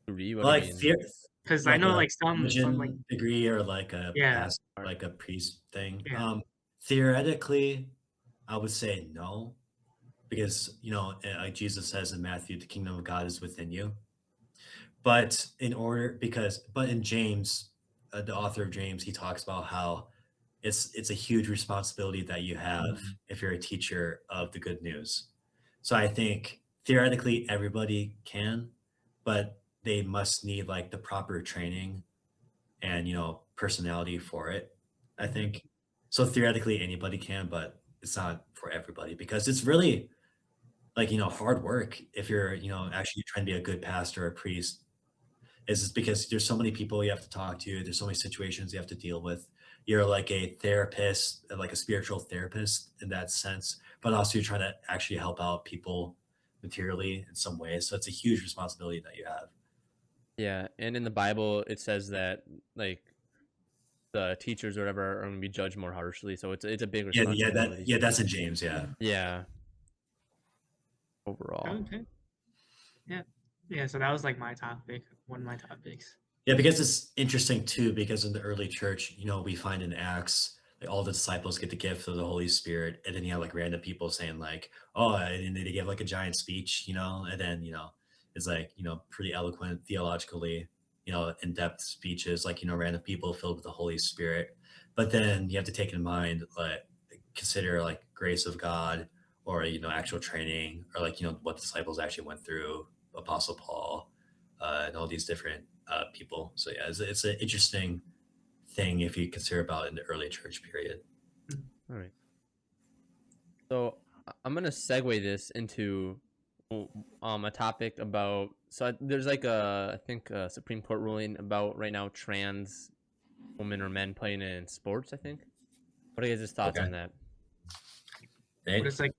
Degree? What do like you mean? Because I like know a like some like degree or like a yeah past like a priest thing. yeah Theoretically, I would say no, because like Jesus says in Matthew, the kingdom of God is within you. But in James, the author of James, he talks about how it's a huge responsibility that you have if you're a teacher of the good news. So I think theoretically everybody can, but they must need like the proper training and personality for it. I think so. Theoretically anybody can, but it's not for everybody because it's really like hard work if you're actually trying to be a good pastor or priest. Is just because there's so many people you have to talk to. There's so many situations you have to deal with. You're like a therapist, like a spiritual therapist in that sense, but also you're trying to actually help out people materially in some ways. So it's a huge responsibility that you have. Yeah, and in the Bible it says that like the teachers or whatever are going to be judged more harshly. So it's a big responsibility. That's in James. Yeah. Yeah. Overall. okay yeah. So that was like my topic, one of my topics. Yeah, because it's interesting too, because in the early church, we find in Acts, like all the disciples get the gift of the Holy Spirit, and then you have like random people saying like, "Oh," and they give like a giant speech, and then it's like pretty eloquent theologically, in-depth speeches, like random people filled with the Holy Spirit. But then you have to take in mind, like, consider like grace of God, or actual training, or like what the disciples actually went through, Apostle Paul, and all these different people. So yeah, it's an interesting thing if you consider about in the early church period. All right. So I'm gonna segue this into a topic about there's like I think a Supreme Court ruling about right now trans women or men playing in sports. I think. What are you guys' thoughts on that? What is like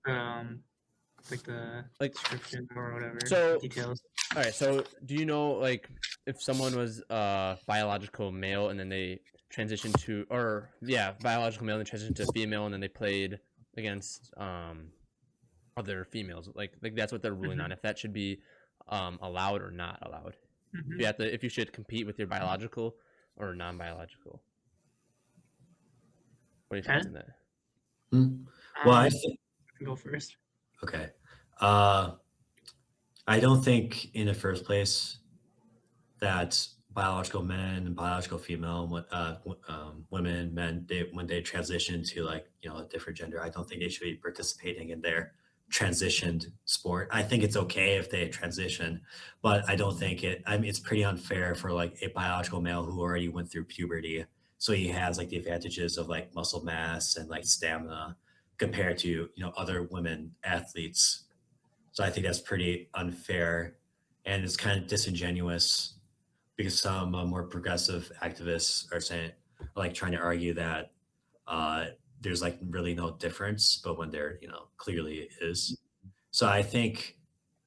the description or whatever details? All right. So do you know like if someone was biological male and then they transitioned to biological male and transitioned to female and then they played against other females, like that's what they're ruling on, if that should be allowed or not allowed. If you should compete with your biological or non-biological. What are your thoughts on that? Well, I can go first. Okay. I don't think in the first place that biological men and biological female women, men, when they transition to like a different gender, I don't think they should be participating in their transitioned sport. I think it's okay if they transition, but I don't think it's pretty unfair for like a biological male who already went through puberty, so he has like the advantages of like muscle mass and like stamina compared to other women athletes. So I think that's pretty unfair, and it's kind of disingenuous because some more progressive activists are saying, like, trying to argue that there's like really no difference, but when there clearly is. So I think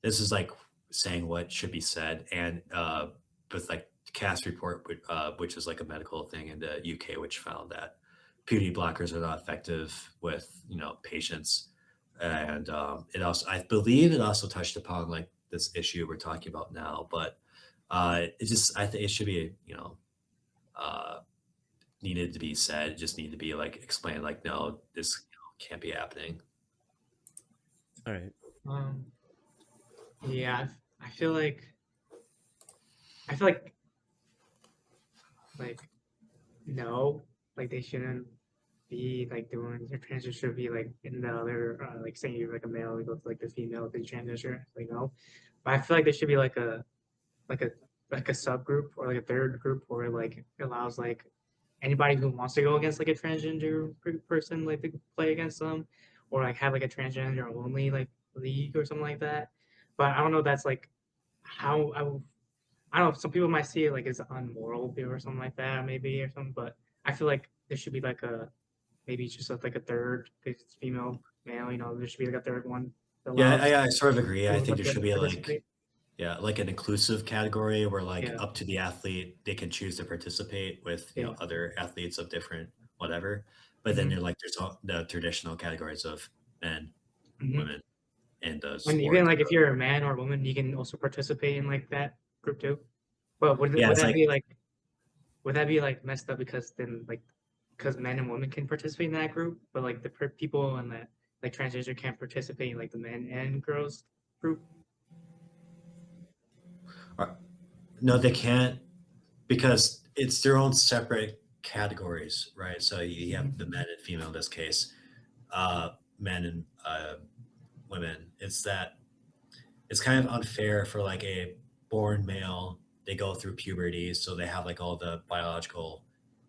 this is like saying what should be said, and with like the CAS report, which is like a medical thing in the UK, which found that puberty blockers are not effective with patients, and I believe it also touched upon like this issue we're talking about now, but I think it should be needed to be said. It just need to be like explained, like, no, this can't be happening. All right. Yeah, I feel like like no, like they shouldn't be like doing their transition should be like in the other like saying you're like a male, you go to like the female, the transgender, like no. But I feel like there should be like a like a subgroup or like a third group where like it allows like anybody who wants to go against like a transgender person like to play against them, or like have like a transgender only like league or something like that. But I don't know. That's like how I don't know. Some people might see it like as unmoral or something like that, maybe or something. But I feel like there should be like a maybe just like a third, because it's female, male. You know, there should be like a third one that Yeah, allows I sort of agree. I people think there to should be like participate. like an inclusive category where like Yeah, up to the athlete they can choose to participate with yeah. other athletes of different whatever. But then Mhm, there's all the traditional categories of men, mhm. women, and the And even sport. like if you're a man or a woman, you can also participate in like that group too. But Yeah, would it's that like be like would that be like messed up because then like because men and women can participate in that group, but like the people in that like transgender can't participate in like the men and girls group? uh, no, they can't because it's their own separate categories, right? So you have the Mhm, men and female in this case, men and women. It's kind of unfair for like a born male. They go through puberty, so they have like all the biological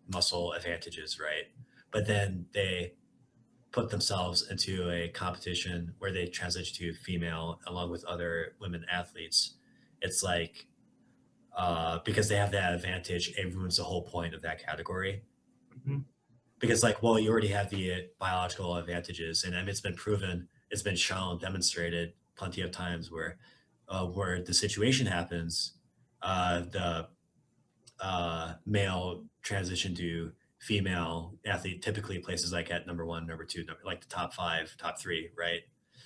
muscle advantages, right? But then they put themselves into a competition where they transition to female along with other women athletes. It's like because they have that advantage, it ruins the whole point of that category. mhm, Because like, well, you already have the biological advantages, and I mean, it's been proven, it's been shown, demonstrated plenty of times where the situation happens, the male transition to female athlete typically places like at number one, number two, like the top five, top three, right?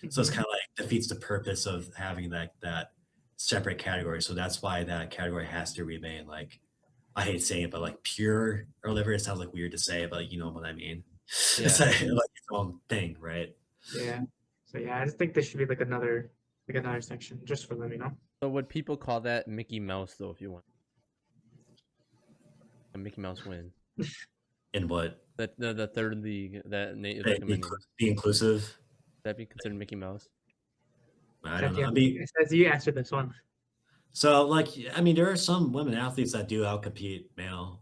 So it's mhm. kind of like defeats the purpose of having that separate category. So that's why that category has to remain like, I hate saying it, but like pure or whatever. It sounds like weird to say, but you know what I mean. It's Yeah. like its own thing, right? Yeah. So yeah, I just think there should be like another section just for them, you know? So would people call that Mickey Mouse though? If you want a Mickey Mouse win, And what that the third league that Nate is recommending, be inclusive. that be considered Mickey Mouse? I don't That's know. yeah. I mean, It says you answered this one. so like, I mean, there are some women athletes that do outcompete male,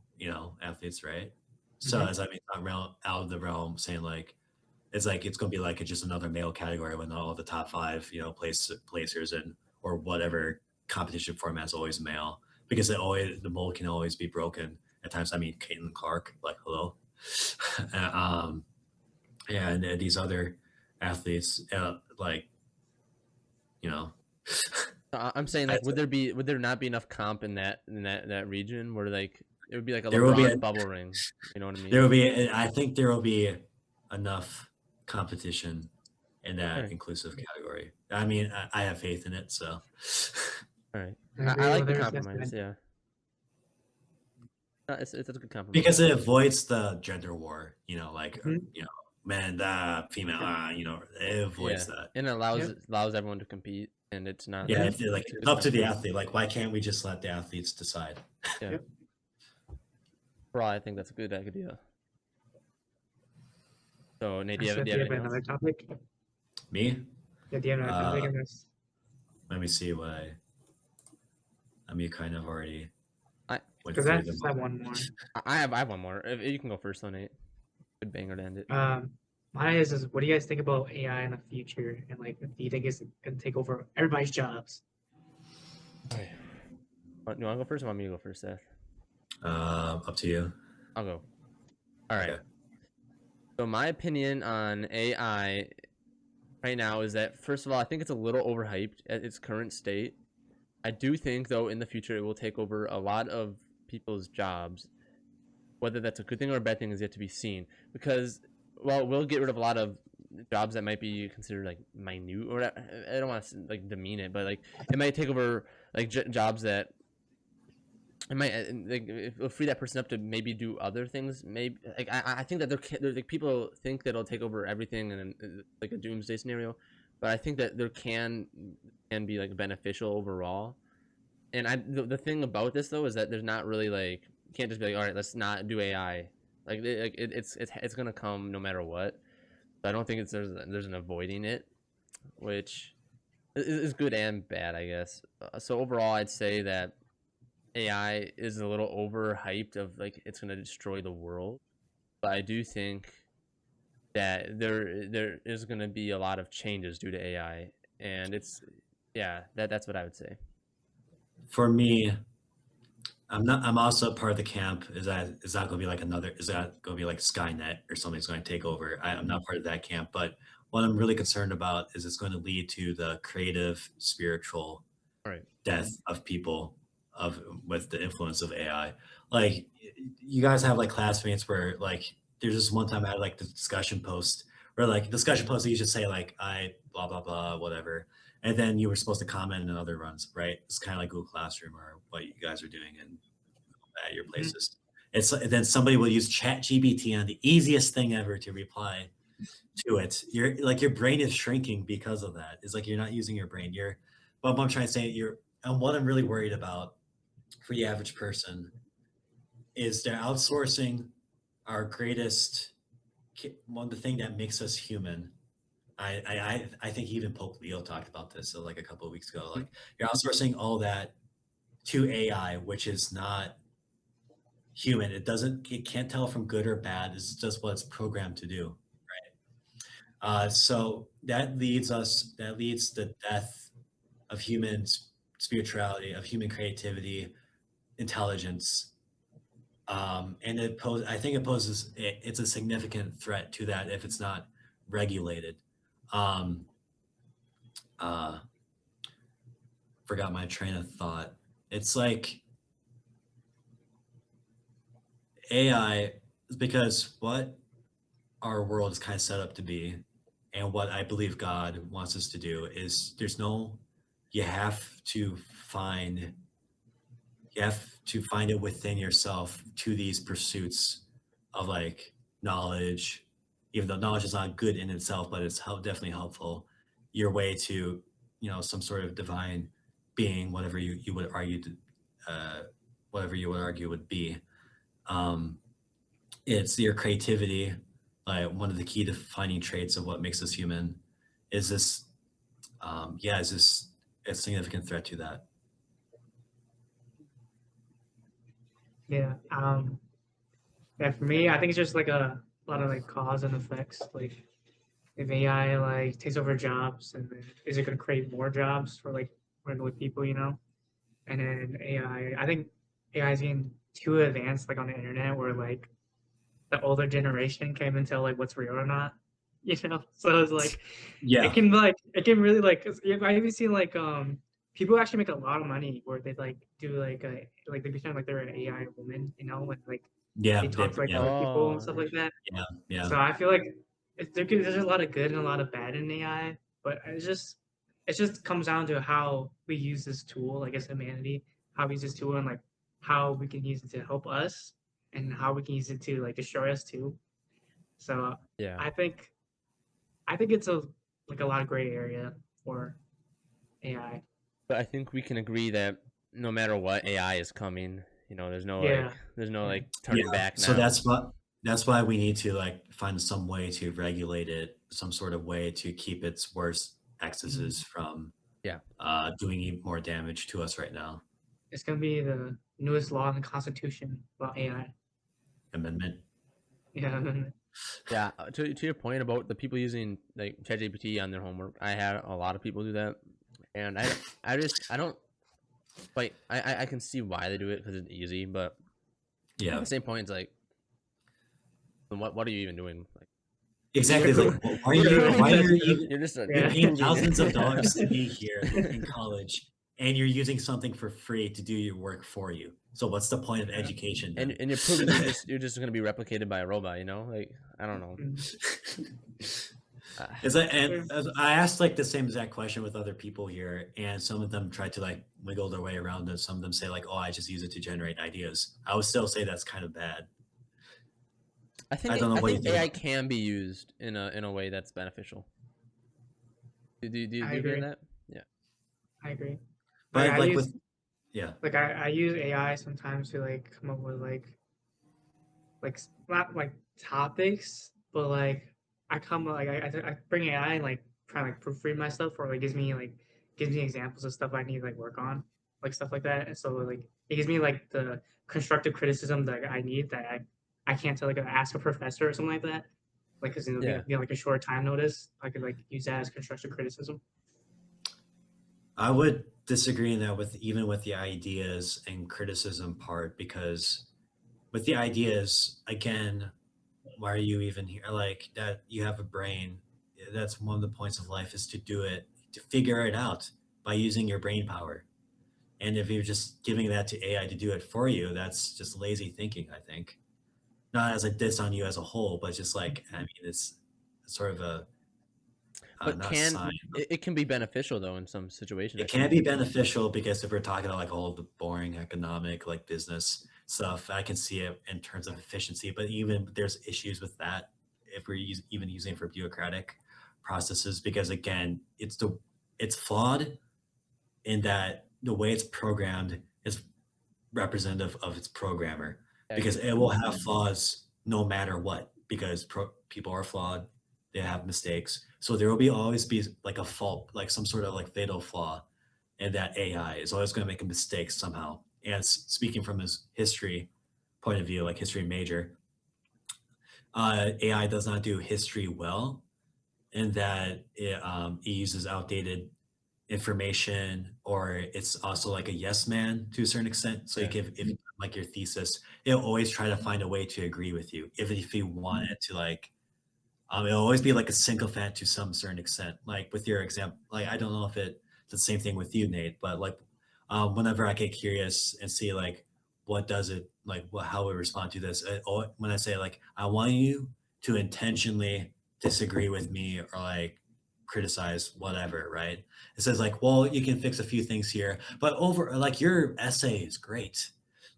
athletes, right? So Mhm. as I mean, not out of the realm saying like it's gonna be like it's just another male category when all the top five, placers and or whatever competition format is always male because the mold can always be broken at times. I mean, Caitlin Clark, like hello, um, yeah, and these other athletes, like you know, I'm saying I, like, would there not be enough comp in that region where like it would be like a there will be LeBron bubble ring? You know what I there mean? will be I think there will be enough competition in All that right, inclusive category. I mean, I have faith in it, so. all right. I I agree with like the others. That's compromise. good. Yeah, it's a good compromise. Because it avoids the gender war, like Mhm. man, female, Yep. it avoids Yeah, that. and it Yep. allows everyone to compete, and it's not Yeah, like Mhm. if they're like it's a it's good up to the compromise. athlete. Like, why can't we just let the athletes decide? Yeah, Yep. overall, I think that's a good idea. So, Nate, So do do you you have have anything another else? topic? Me? Yeah, do you have another topic Uh, in this? Let me see what I mean. Kind of already I went Because I through them just have all. one more. I have one more. You can go first, though, Nate. Good banger to end it. Mine is what do you guys think about AI in the future? And like, do you think it's gonna take over everybody's jobs? All right. You want to go first, or want me to go first, Seth? Up to you. I'll go. All right. Okay. So my opinion on AI right now is that, first of all, I think it's a little overhyped at its current state. I do think, though, in the future it will take over a lot of people's jobs. Whether that's a good thing or a bad thing is yet to be seen. Because, well, we'll get rid of a lot of jobs that might be considered like minute, or I don't want to like demean it, but like it might take over like jobs that it might like it'll free that person up to maybe do other things. Maybe like I think that there like people think that it'll take over everything and like a doomsday scenario, but I think that there can be like beneficial overall. And the thing about this though is that there's not really like you can't just be like, all right, let's not do AI. Like it's gonna come no matter what. So I don't think there's an avoiding it, which is good and bad, I guess. So overall, I'd say that AI is a little overhyped of like it's gonna destroy the world, but I do think that there is gonna be a lot of changes due to AI, and it's yeah that's what I would say. For me, I'm also part of the camp. Is that going to be like another? Is that going to be like Skynet or something's going to take over? I'm not part of that camp, but what I'm really concerned about is it's going to lead to the creative, spiritual All right. death of people of with the influence of AI. Like you guys have like classmates where like there's this one time I had like the discussion post where like discussion post you should say like I blah blah blah whatever, and then you were supposed to comment in other runs, right? It's kind of like Google Classroom or what you guys are doing at your places. It's then somebody will use Chat GBT on the easiest thing ever to reply to it. You're like your brain is shrinking because of that. It's like you're not using your brain. But what I'm trying to say, and what I'm really worried about for the average person is they're outsourcing our greatest the thing that makes us human. I think even Pope Leo talked about this like a couple of weeks ago. Like you're outsourcing all that to AI, which is not human. It can't tell from good or bad. It's just what it's programmed to do, right? So that leads the death of human spirituality, of human creativity, intelligence, and I think it's a significant threat to that if it's not regulated. Forgot my train of thought. It's like AI, because what our world is kind of set up to be, and what I believe God wants us to do is you have to find it within yourself to these pursuits of like knowledge, even though knowledge is not good in itself, but it's definitely helpful. Your way to, some sort of divine being, whatever you would argue, whatever you would argue would be. It's your creativity. Like one of the key defining traits of what makes us human is this. Is this a significant threat to that? Yeah. Yeah, for me, I think it's just like a lot of like cause and effects. Like if AI like takes over jobs, and then is it going to create more jobs for like regular people, And then I think AI is getting too advanced, like on the internet, where like the older generation can't even tell like what's real or not, So it's like Yeah. it can really like. 'Cause I even seen like people actually make a lot of money where they like do like they pretend like they're an AI woman, when like Yeah, they talk to like other people and stuff like that. yeah. So I feel like there's a lot of good and a lot of bad in AI, but it just comes down to how we use this tool, like as humanity, how we use this tool and like how we can use it to help us and how we can use it to like destroy us too. So Yeah. I think it's a lot of gray area for AI. But I think we can agree that no matter what, AI is coming. There's no Yeah. turning back now. So that's why we need to like find some way to regulate it, some sort of way to keep its worst excesses from doing more damage to us right now. It's gonna be the newest law in the Constitution about AI. Amendment. Yeah. Yeah. To your point about the people using like ChatGPT on their homework, I had a lot of people do that, and I don't like I can see why they do it because it's easy, but at the same point, it's like, what are you even doing? Like, exactly. Like, why are you you're paying thousands of dollars to be here in college, and you're using something for free to do your work for you? So what's the point of education? And you're proving you're just going to be replicated by a robot, Like, I don't know. It's like, and I asked like the same exact question with other people here, and some of them tried to like wiggle their way around it. Some of them say like, "Oh, I just use it to generate ideas." I would still say that's kind of bad. I think I don't know what you think AI about that. can be used in a way that's beneficial. Do you I agree on agree. that? Yeah. I agree. But I like use with yeah, I use AI sometimes to like come up with not like topics, but like I come like I bring AI and like try to like proofread my stuff, or like gives me examples of stuff I need to like work on, like stuff like that. And so like it gives me like the constructive criticism that I need that I can't tell like ask a professor or something like that. Like because it'll Yeah. be like a short time notice. I could like use that as constructive criticism. I would disagree in that with even with the ideas and criticism part because with the ideas again, why are you even here? Like that you have a brain. That's one of the points of life is to do it, to figure it out by using your brain power. And if you're just giving that to AI to do it for you, that's just lazy thinking, I think. Not as a diss on you as a whole, but just like, I mean, it's sort of a, But not a sign. it can be beneficial though in some situations, I It can think. be beneficial because if we're talking about like all the boring economic, like business stuff, I can see it in terms of efficiency, but even there's issues with that if we're even using it for bureaucratic processes, because again, it's flawed in that the way it's programmed is representative of its programmer I because agree. it will have flaws no matter what because people are flawed, they have mistakes, so there will be always be like a fault, like some sort of like fatal flaw, and that AI is always going to make a mistake somehow. And speaking from his history point of view, like history major, AI does not do history well in that it uses outdated information, or it's also like a yes man to a certain extent. So you Yeah. give if like your thesis, it'll always try to find a way to agree with you. If you want it to like it'll always be like a sycophant to some certain extent. Like with your example, like I don't know if it's the same thing with you, Nate, but like whenever I get curious and see like what does it like what how we respond to this, when I say like I want you to intentionally disagree with me or like criticize whatever, right? It says like, well, you can fix a few things here, but over like your essay is great.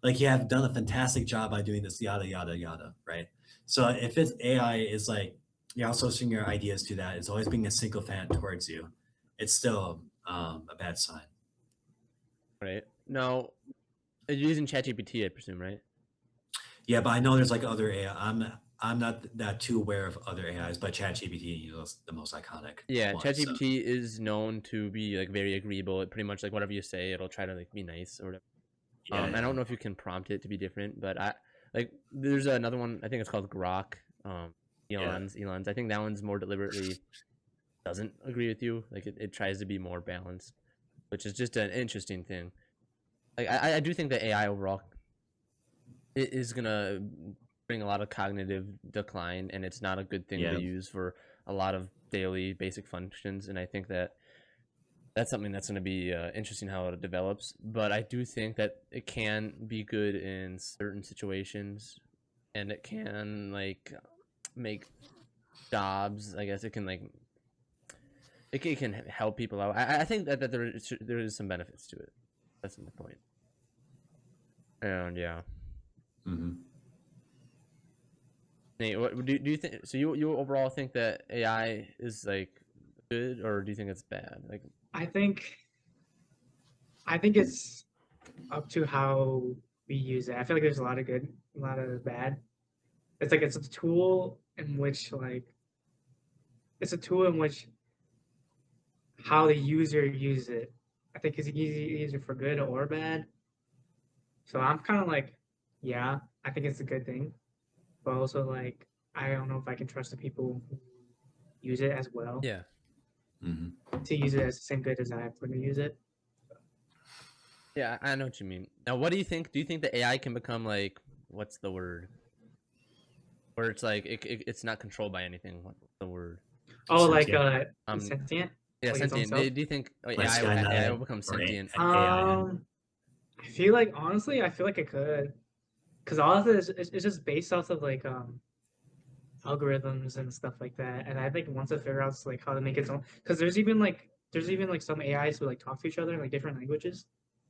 Like you have done a fantastic job by doing this, yada yada yada, right? So if it's AI is like you're outsourcing your ideas to that, it's always being a sycophant towards you. It's still a bad sign. Right. Now, you're using ChatGPT, I presume, right? Yeah, but I know there's like other AI. I'm not that too aware of other AIs, but ChatGPT is the most iconic Yeah, one. So ChatGPT is known to be like very agreeable. It pretty much like whatever you say, it'll try to like be nice or whatever. yeah, I don't know if you can prompt it to be different, but I like there's another one. I think it's called Grok. yeah. Elon's. I think that one's more deliberately doesn't agree with you. Like it tries to be more balanced, which is just an interesting thing. Like I do think that AI overall it is gonna bring a lot of cognitive decline, and it's not a good thing Yeah. to use for a lot of daily basic functions. And I think that that's something that's going to be interesting how it develops. But I do think that it can be good in certain situations, and it can like make jobs. I guess it can like it can help people out. I think that there is some benefits to it. That's my point. And yeah, hmm Nate, what do you think? So you overall think that AI is like good, or do you think it's bad? Like, I think I think it's up to how we use it. I feel like there's a lot of good, a lot of bad. It's like it's a tool in which it's a tool in which how the user uses it. I think it's easy either for good or bad. So I'm kind of like, yeah, I think it's a good thing, but also like I don't know if I can trust the people who use it as well yeah, hmm to use it as the same good as I'm going to use it. yeah, I know what you mean. Now, what do you think? Do you think that AI can become like what's the word? Where it's like it's not controlled by anything. What's the word? Oh, like Sentient, sentient, Yeah, like its own sentient. self. Do you think like AI will Skynet become or sentient? AI. I feel like honestly, I feel like it could, because all of it is it's just based off of like algorithms and stuff like that. And I think once it figures out like how to make its own, because there's even like some AIs who like talk to each other in like different languages,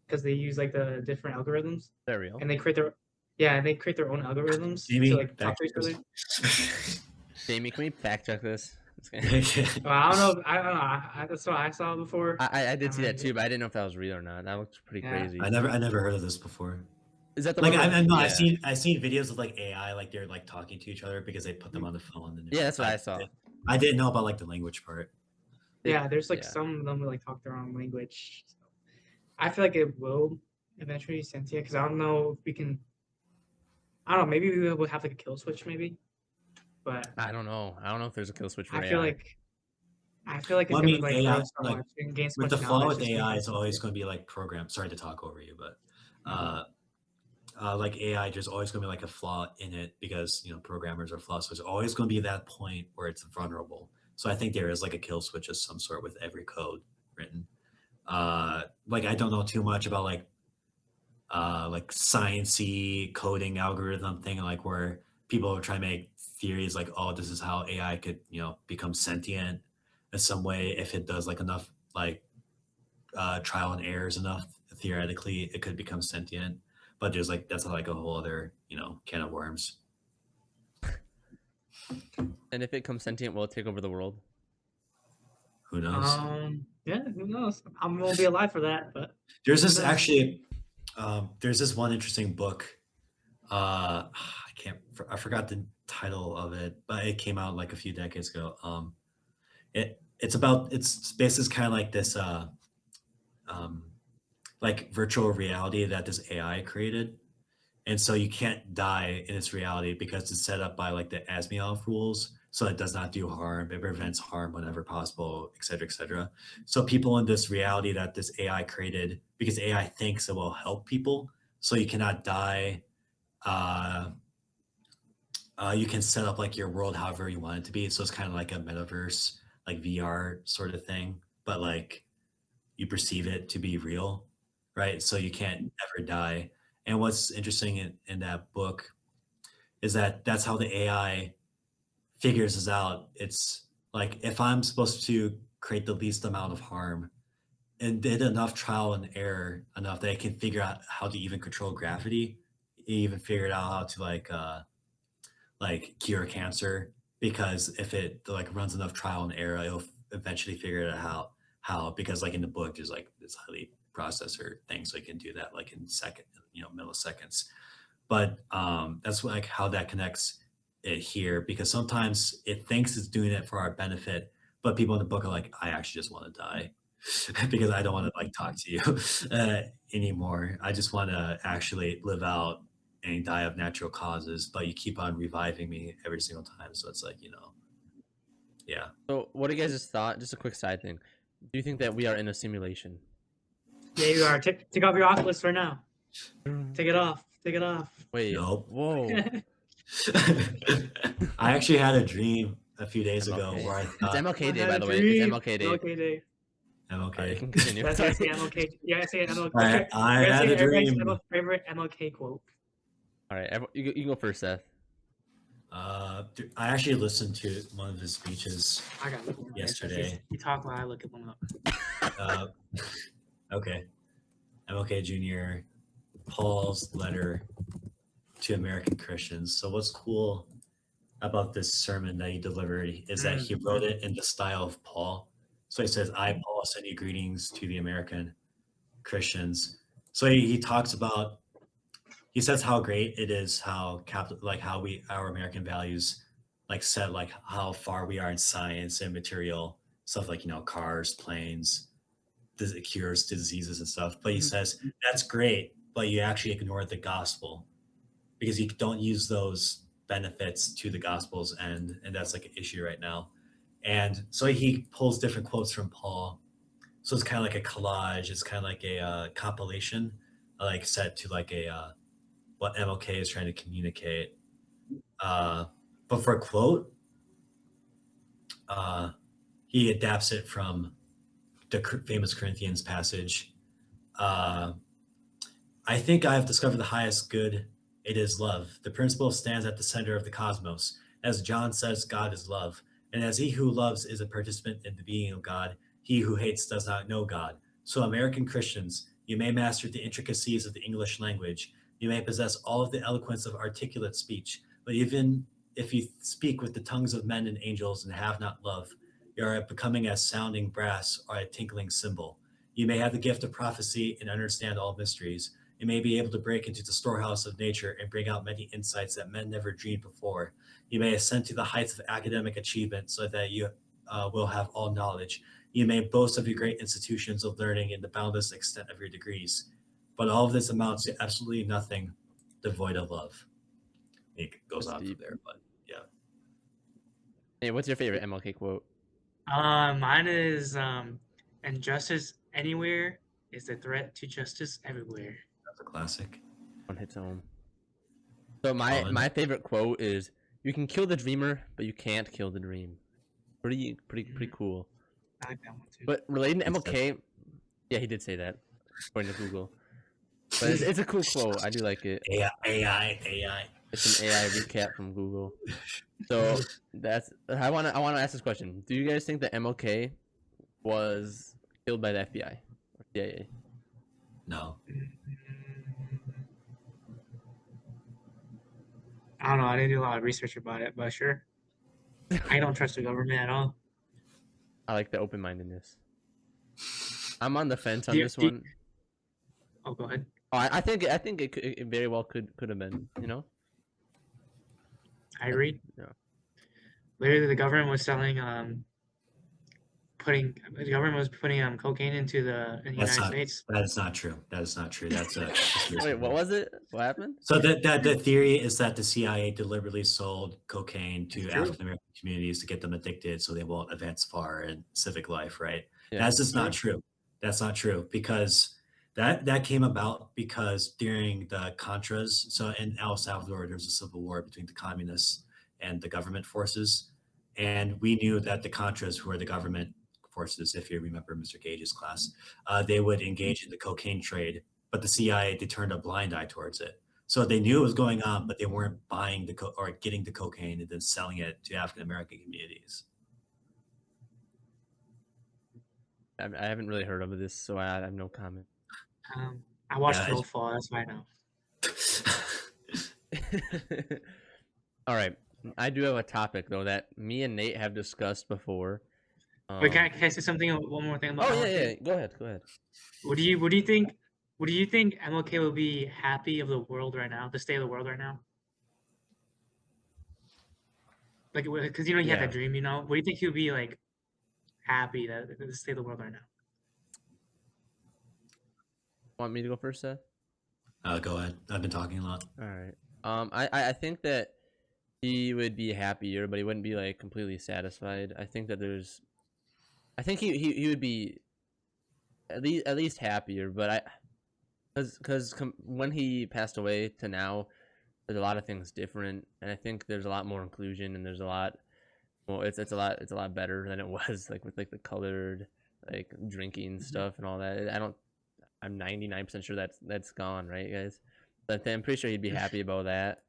because they use like the different algorithms, They're real. and they create their own algorithms to Jamie, like talk to each other. Jamie, can we fact check this? Well, I don't know. I don't know. That's what I saw before. I did see that too, but I didn't know if that was real or not. That looks pretty Yeah. crazy. I never heard of this before. Is that the Like one? I know yeah. I've seen videos of like AI, like they're like talking to each other because they put them on the phone. And Yeah, that's what I saw. I didn't know about like the language part. Yeah, there's like Yeah. some of them who like talk their own language. So I feel like it will eventually be sentient, because I don't know if we can. I don't know. Maybe we will have like a kill switch, maybe. But I don't know. I don't know if there's a kill switch for I AI. feel like it's Well, I gonna mean, like AI grow so like much and gain so with much the flaw knowledge. with AI, it's always going to be like programmed. Sorry to talk over you, but like AI, there's always going to be like a flaw in it because programmers are flawed. So there's always going to be that point where it's vulnerable. So I think there is like a kill switch of some sort with every code written. Like I don't know too much about like sciencey coding algorithm thing, like where people are trying to make theories like, oh, this is how AI could become sentient in some way if it does like enough like trial and errors enough. Theoretically, it could become sentient, but there's like that's like a whole other can of worms. And if it comes sentient, will it take over the world? Who knows? Yeah, who knows? I'm gonna be alive for that. But There's this who knows? actually. There's this one interesting book. I forgot the title of it, but it came out like a few decades ago. It's basically kind of like this like virtual reality that this AI created. And so you can't die in its reality because it's set up by like the Asimov rules. So it does not do harm. It prevents harm whenever possible, et cetera, et cetera. So people in this reality that this AI created, because AI thinks it will help people. So you cannot die. You can set up like your world however you want it to be. So it's kind of like a metaverse, like VR sort of thing, but like you perceive it to be real, right? So you can't ever die. And what's interesting in that book is that that's how the AI figures this out. It's like if I'm supposed to create the least amount of harm and did enough trial and error enough that I can figure out how to even control gravity, even figured out how to like cure cancer, because if it like runs enough trial and error, it'll eventually figure it out how, because like in the book there's like this highly processor thing, so it can do that like in milliseconds. But that's like how that connects it here, because sometimes it thinks it's doing it for our benefit, but people in the book are like, I actually just want to die because I don't want to like talk to you anymore. I just want to actually live out and die of natural causes, but you keep on reviving me every single time. So it's like, yeah. So what do you guys just thought? Just a quick side thing. Do you think that we are in a simulation? Yeah, you are. Take off your Oculus for now. Take it off. Take it off. Wait. Nope. Whoa. I actually had a dream a few days ago MLK. where I It's thought MLK Day, I by had the a way. It's dream. MLK Day. MLK Day. I'm Alright, you okay. can continue. That's how I say MLK. Yeah, I say MLK. I had a Everybody's dream. favorite MLK quote. All right, you can go first, Seth. I actually listened to one of his speeches. I got it. Yesterday. You talk while I look at one up. Okay. MLK Jr. Paul's letter to American Christians. So what's cool about this sermon that he delivered is that he wrote it in the style of Paul. So he says, I, Paul, send you greetings to the American Christians. So he talks about, he says how great it is, how our American values like set like how far we are in science and material stuff, like cars, planes, cures to diseases and stuff. But he says that's great, but you actually ignore the gospel because you don't use those benefits to the gospels, and that's like an issue right now. And so he pulls different quotes from Paul. So it's kind of like a collage. It's kind of like a compilation, like set to like a what MLK is trying to communicate. But for a quote, he adapts it from the famous Corinthians passage. I think I have discovered the highest good. It is love. The principle stands at the center of the cosmos. As John says, God is love. And as he who loves is a participant in the being of God, he who hates does not know God. So, American Christians, you may master the intricacies of the English language. You may possess all of the eloquence of articulate speech. But even if you speak with the tongues of men and angels and have not love, you are becoming as sounding brass or a tinkling cymbal. You may have the gift of prophecy and understand all mysteries. You may be able to break into the storehouse of nature and bring out many insights that men never dreamed before. You may ascend to the heights of academic achievement so that you will have all knowledge. You may boast of your great institutions of learning and the boundless extent of your degrees. But all of this amounts to absolutely nothing devoid of love. It goes That's on deep. from there, but yeah. Hey, what's your favorite MLK quote? Mine is and justice anywhere is a threat to justice everywhere. That's a classic. One hits home. So Colin? my favorite quote is, "You can kill the dreamer, but you can't kill the dream." Pretty cool. I like that one too. But relating to He said MLK, yeah, he did say that, according to Google. But it's a cool quote. I do like it. AI. It's an AI recap from Google. So that's I want to ask this question. Do you guys think that MLK was killed by the FBI or CIA? No. I don't know. I didn't do a lot of research about it, but sure. I don't trust the government at all. I like the open-mindedness. I'm on the fence on Do you- this do you- one. Oh, go ahead. Oh, I think it very well could have been. You know. I agree. Yeah. Literally, the government was selling putting cocaine into the United States. That is not true. That is not true. That's a Wait, what was it? What happened? So the theory is that the CIA deliberately sold cocaine to It's true. African American communities to get them addicted so they won't advance far in civic life, right? Yeah. That's just not true. That's not true because that came about because during the Contras, so in El Salvador, there was a civil war between the communists and the government forces. And we knew that the Contras, who are the government forces, if you remember Mr. Gage's class, they would engage in the cocaine trade, but the CIA, they turned a blind eye towards it. So they knew it was going on, but they weren't buying or getting the cocaine and then selling it to African American communities. I haven't really heard of this, so I have no comment. I watched Yeah, Snowfall. That's why I know. All right, I do have a topic though that me and Nate have discussed before. Wait, can I say something? One more thing about Oh MLK? yeah. Go ahead. What do you think? What do you think MLK will be happy of the world right now? The state of the world right now? Like, because he had that dream. What do you think he'll be like happy that the state of the world right now? Want me to go first, Seth? Go ahead. I've been talking a lot. All right. I think that he would be happier, but he wouldn't be like completely satisfied. I think he would be at least happier, but because when he passed away to now, there's a lot of things different, and I think there's a lot more inclusion, and there's a lot. Well, it's a lot better than it was like with like the colored like drinking stuff and all that. I'm 99% sure that's gone, right, guys? But I'm pretty sure he'd be happy about that.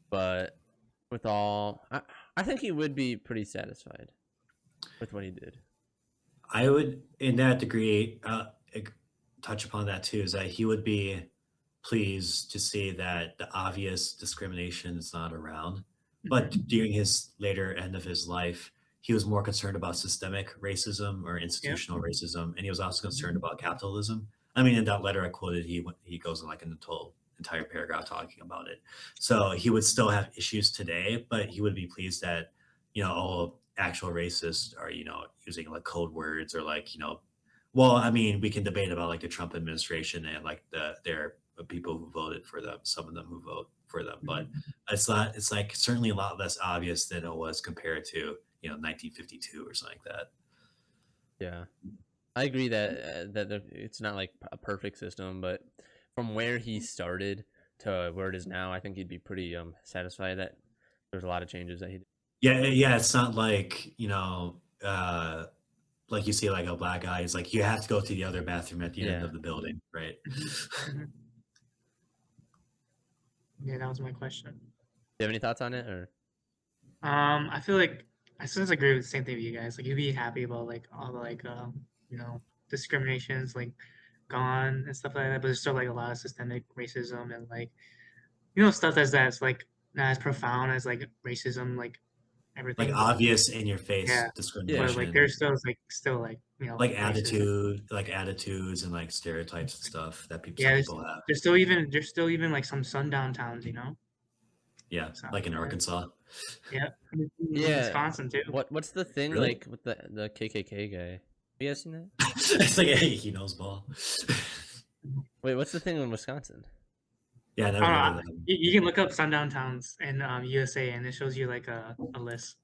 But with all, I think he would be pretty satisfied with what he did. I would, in that degree, touch upon that too, is that he would be pleased to see that the obvious discrimination is not around. But during his later end of his life, he was more concerned about systemic racism or institutional racism, and he was also concerned about capitalism. I mean, in that letter I quoted, he goes in like an entire paragraph talking about it. So he would still have issues today, but he would be pleased that, all actual racists are, using like code words or like, well, I mean, we can debate about like the Trump administration and like their people who voted for them, some of them who vote for them, but it's like certainly a lot less obvious than it was compared to, 1952 or something like that. Yeah, I agree that it's not like a perfect system, but from where he started to where it is now, I think he'd be pretty satisfied that there's a lot of changes that he did. Yeah, it's not like, like you see like a black guy, it's like you have to go to the other bathroom at the end of the building, right? Yeah, that was my question. Do you have any thoughts on it, or? I feel like I just agree with the same thing with you guys. Like you'd be happy about like all the like you know discriminations like gone and stuff like that, but there's still like a lot of systemic racism and like stuff that's like not as profound as like racism like Like everything, but obvious in your face yeah, Yeah. but like discrimination, there's still like racism. like attitudes and like stereotypes and stuff that Yeah, some people have. there's still even like some sundown towns, Yeah, So like in Arkansas. yeah, in Yeah. Wisconsin too. What's the thing Really? like with the KKK guy? Have you guys seen that? It's like, hey, he knows ball. Wait, what's the thing in Wisconsin? Yeah, I I never don't heard know. of that. You can look up sundown towns in USA, and it shows you like a list.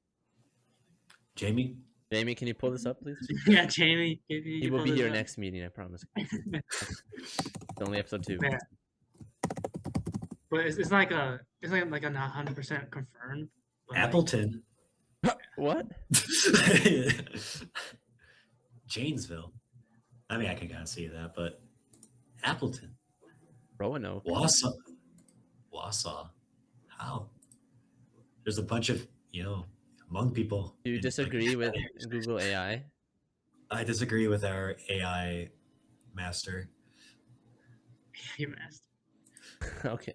Jamie? Jamie, can you pull this up, please? Yeah, Jamie, He will be here next meeting, I promise. It's only episode 2. Yeah, but it's like a not 100% confirmed. But like, Appleton. What? Janesville. I mean, I can kind of see that, but Appleton. Roanoke. Wausau. How? There's a bunch of, Hmong people. Do you in, disagree with like, Google AI? I disagree with our AI master. you messed. Okay,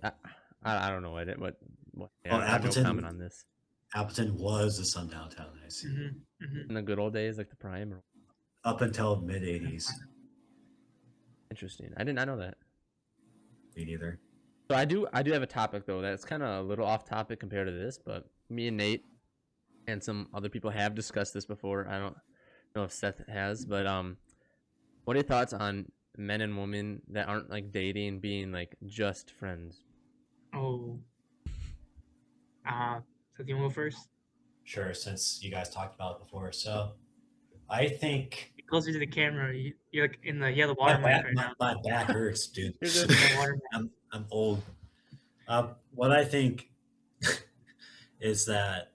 I don't know what Oh, I have no Appleton. comment on this. Appleton was a sundown town, I see. In the good old days, like the prime. Up until mid 80s. Interesting. I did not know that. Me neither. So I do have a topic though that's kind of a little off topic compared to this, but me and Nate and some other people have discussed this before. I don't know if Seth has, but what are your thoughts on men and women that aren't like dating, being like just friends? Oh, so do you want to go first? Sure, since you guys talked about it before. So I think Get closer to the camera. You're like in the my watermark back, right now. my back hurts, dude. You're good. The watermark. I'm old. What I think is that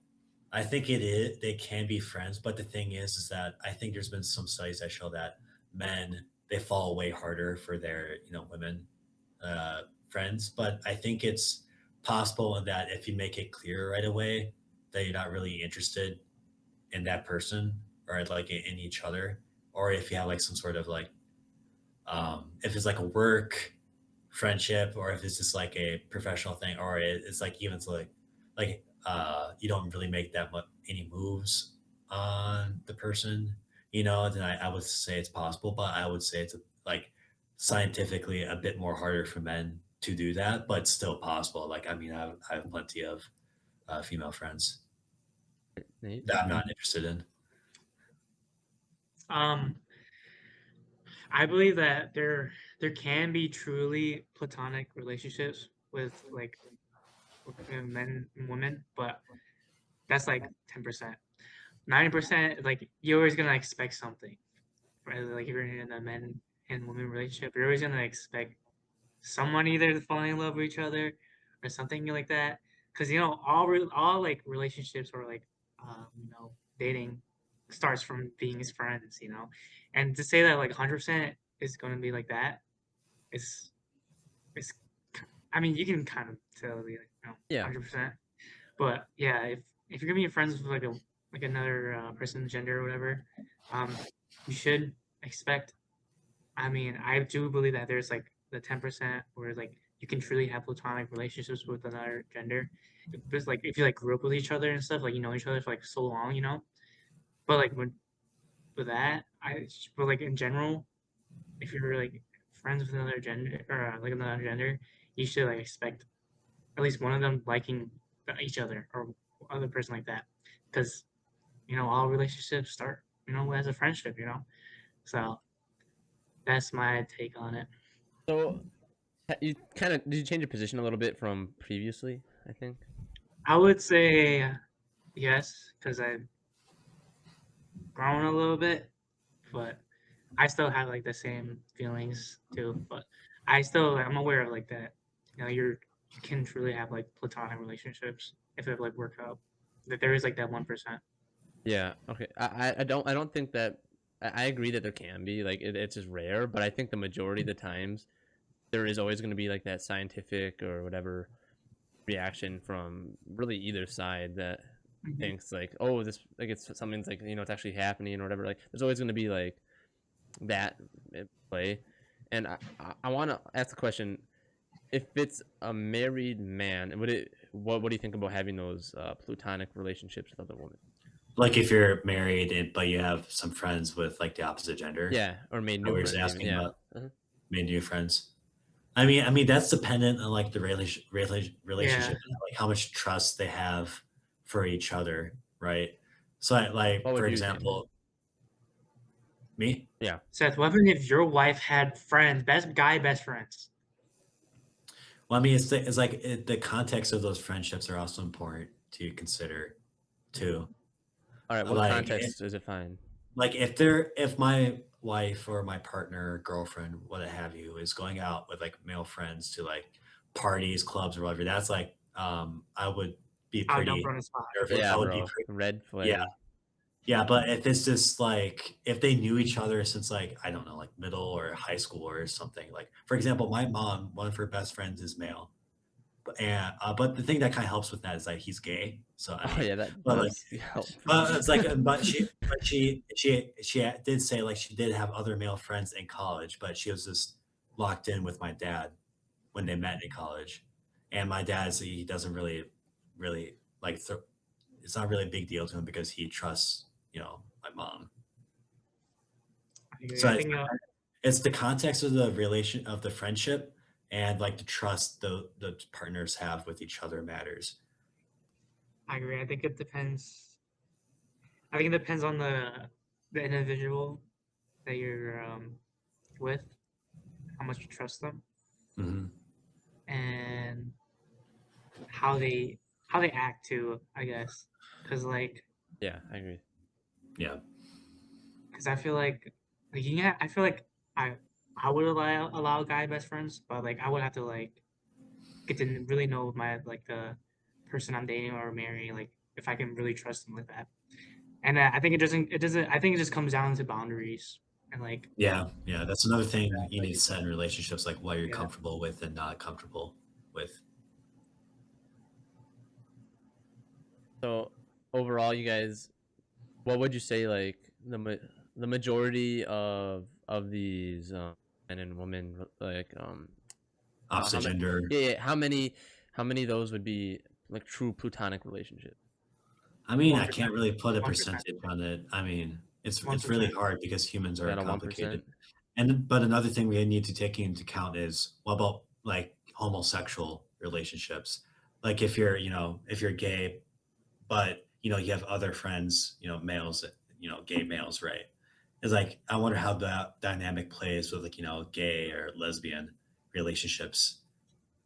I think they can be friends, but the thing is that I think there's been some studies that show that men they fall way harder for their women friends. But I think it's possible in that if you make it clear right away that you're not really interested in that person or like in each other, or if you have like some sort of like if it's like a work friendship or if it's just like a professional thing or it's like even to like you don't really make that much any moves on the person, then I would say it's possible, but I would say it's like scientifically a bit more harder for men to do that, but still possible. Like I mean I have plenty of female friends Nate? that I'm not interested in. I believe that there can be truly platonic relationships with like men and women, but that's like 10%. 90%, like you're always gonna expect something. Right? Like if you're in a men and women relationship, you're always gonna expect someone either to fall in love with each other or something like that. Because all like relationships or like dating starts from being his friends. And to say that like 100% is going to be like that is I mean you can kind of tell Yeah. 100%, but yeah, if you're gonna be friends with like another person's gender or whatever, you should expect. I mean, I do believe that there's like the 10% where like you can truly have platonic relationships with another gender. It's like if you like grew up with each other and stuff, like you know each other for like so long. But like with that, but like in general, if you're like friends with another gender or like another gender, you should like expect at least one of them liking each other or other person like that, because all relationships start as a friendship. So that's my take on it. So you did you change your position a little bit from previously, I think? I would say yes, because I've grown a little bit, but I still have like the same feelings too. But I'm aware of like that. You can truly have like platonic relationships if it like work out. That there is like that 1%. Yeah. Okay. I don't think that I agree that there can be like it's just rare, but I think the majority of the times there is always going to be like that scientific or whatever reaction from really either side that Mhm. thinks like, oh, this like it's something's like it's actually happening or whatever. Like there's always going to be like that at play, and I want to ask the question: if it's a married man, what do you think about having those platonic relationships with other women? Like if you're married but you have some friends with like the opposite gender. Yeah, or made Is that new what friends you're even. asking Yeah. about? Uh-huh. Made new friends. I mean that's dependent on like the relationship, Yeah. and, like how much trust they have for each other, right? So like What for would you think? example, me. Yeah. Seth, what happened if your wife had friends, best friends? Well, I mean, it's like the context of those friendships are also important to consider too. All right. What Like, context is it fine? like if my wife or my partner, girlfriend, what have you, is going out with like male friends to like parties, clubs, or whatever, that's like I would be Oh, don't pretty run a spot. nervous. Yeah, I would be bro. Red yeah, flag. yeah. But if it's just like if they knew each other since like I don't know, like middle or high school or something. Like for example, my mom, one of her best friends is male. And but the thing that kind of helps with that is like he's gay. So I Oh mean, yeah, that but like, does help. but it's like, but she did say like she did have other male friends in college, but she was just locked in with my dad when they met in college. And my dad, he doesn't really like. It's not really a big deal to him because he trusts, my mom. I agree. So I think it's the context of the relation of the friendship and like the trust the partners have with each other matters. I agree. I think it depends. I think it depends on the individual that you're with, how much you trust them, Hmm. and how they act too. I guess because Yeah, I agree. Yeah. I feel like yeah, I feel like I would allow guy best friends, but like I would have to like get to really know my like the person I'm dating or marrying, like if I can really trust them like that. And I think it doesn't. I think it just comes down to boundaries and like Yeah. Yeah. That's another thing you need to set in relationships, like what you're yeah. comfortable with and not comfortable with. So overall, you guys, what would you say like the majority of these men and women like Opposite how many gender. yeah how many of those would be like true platonic relationships? I mean, I 1%. can't really put a 1%. percentage on it. I mean, it's really 1%. hard because humans are Got a complicated. 1%. But another thing we need to take into account is what about like homosexual relationships? Like if you're gay, but you have other friends, males, gay males, right? It's like I wonder how that dynamic plays with like gay or lesbian relationships,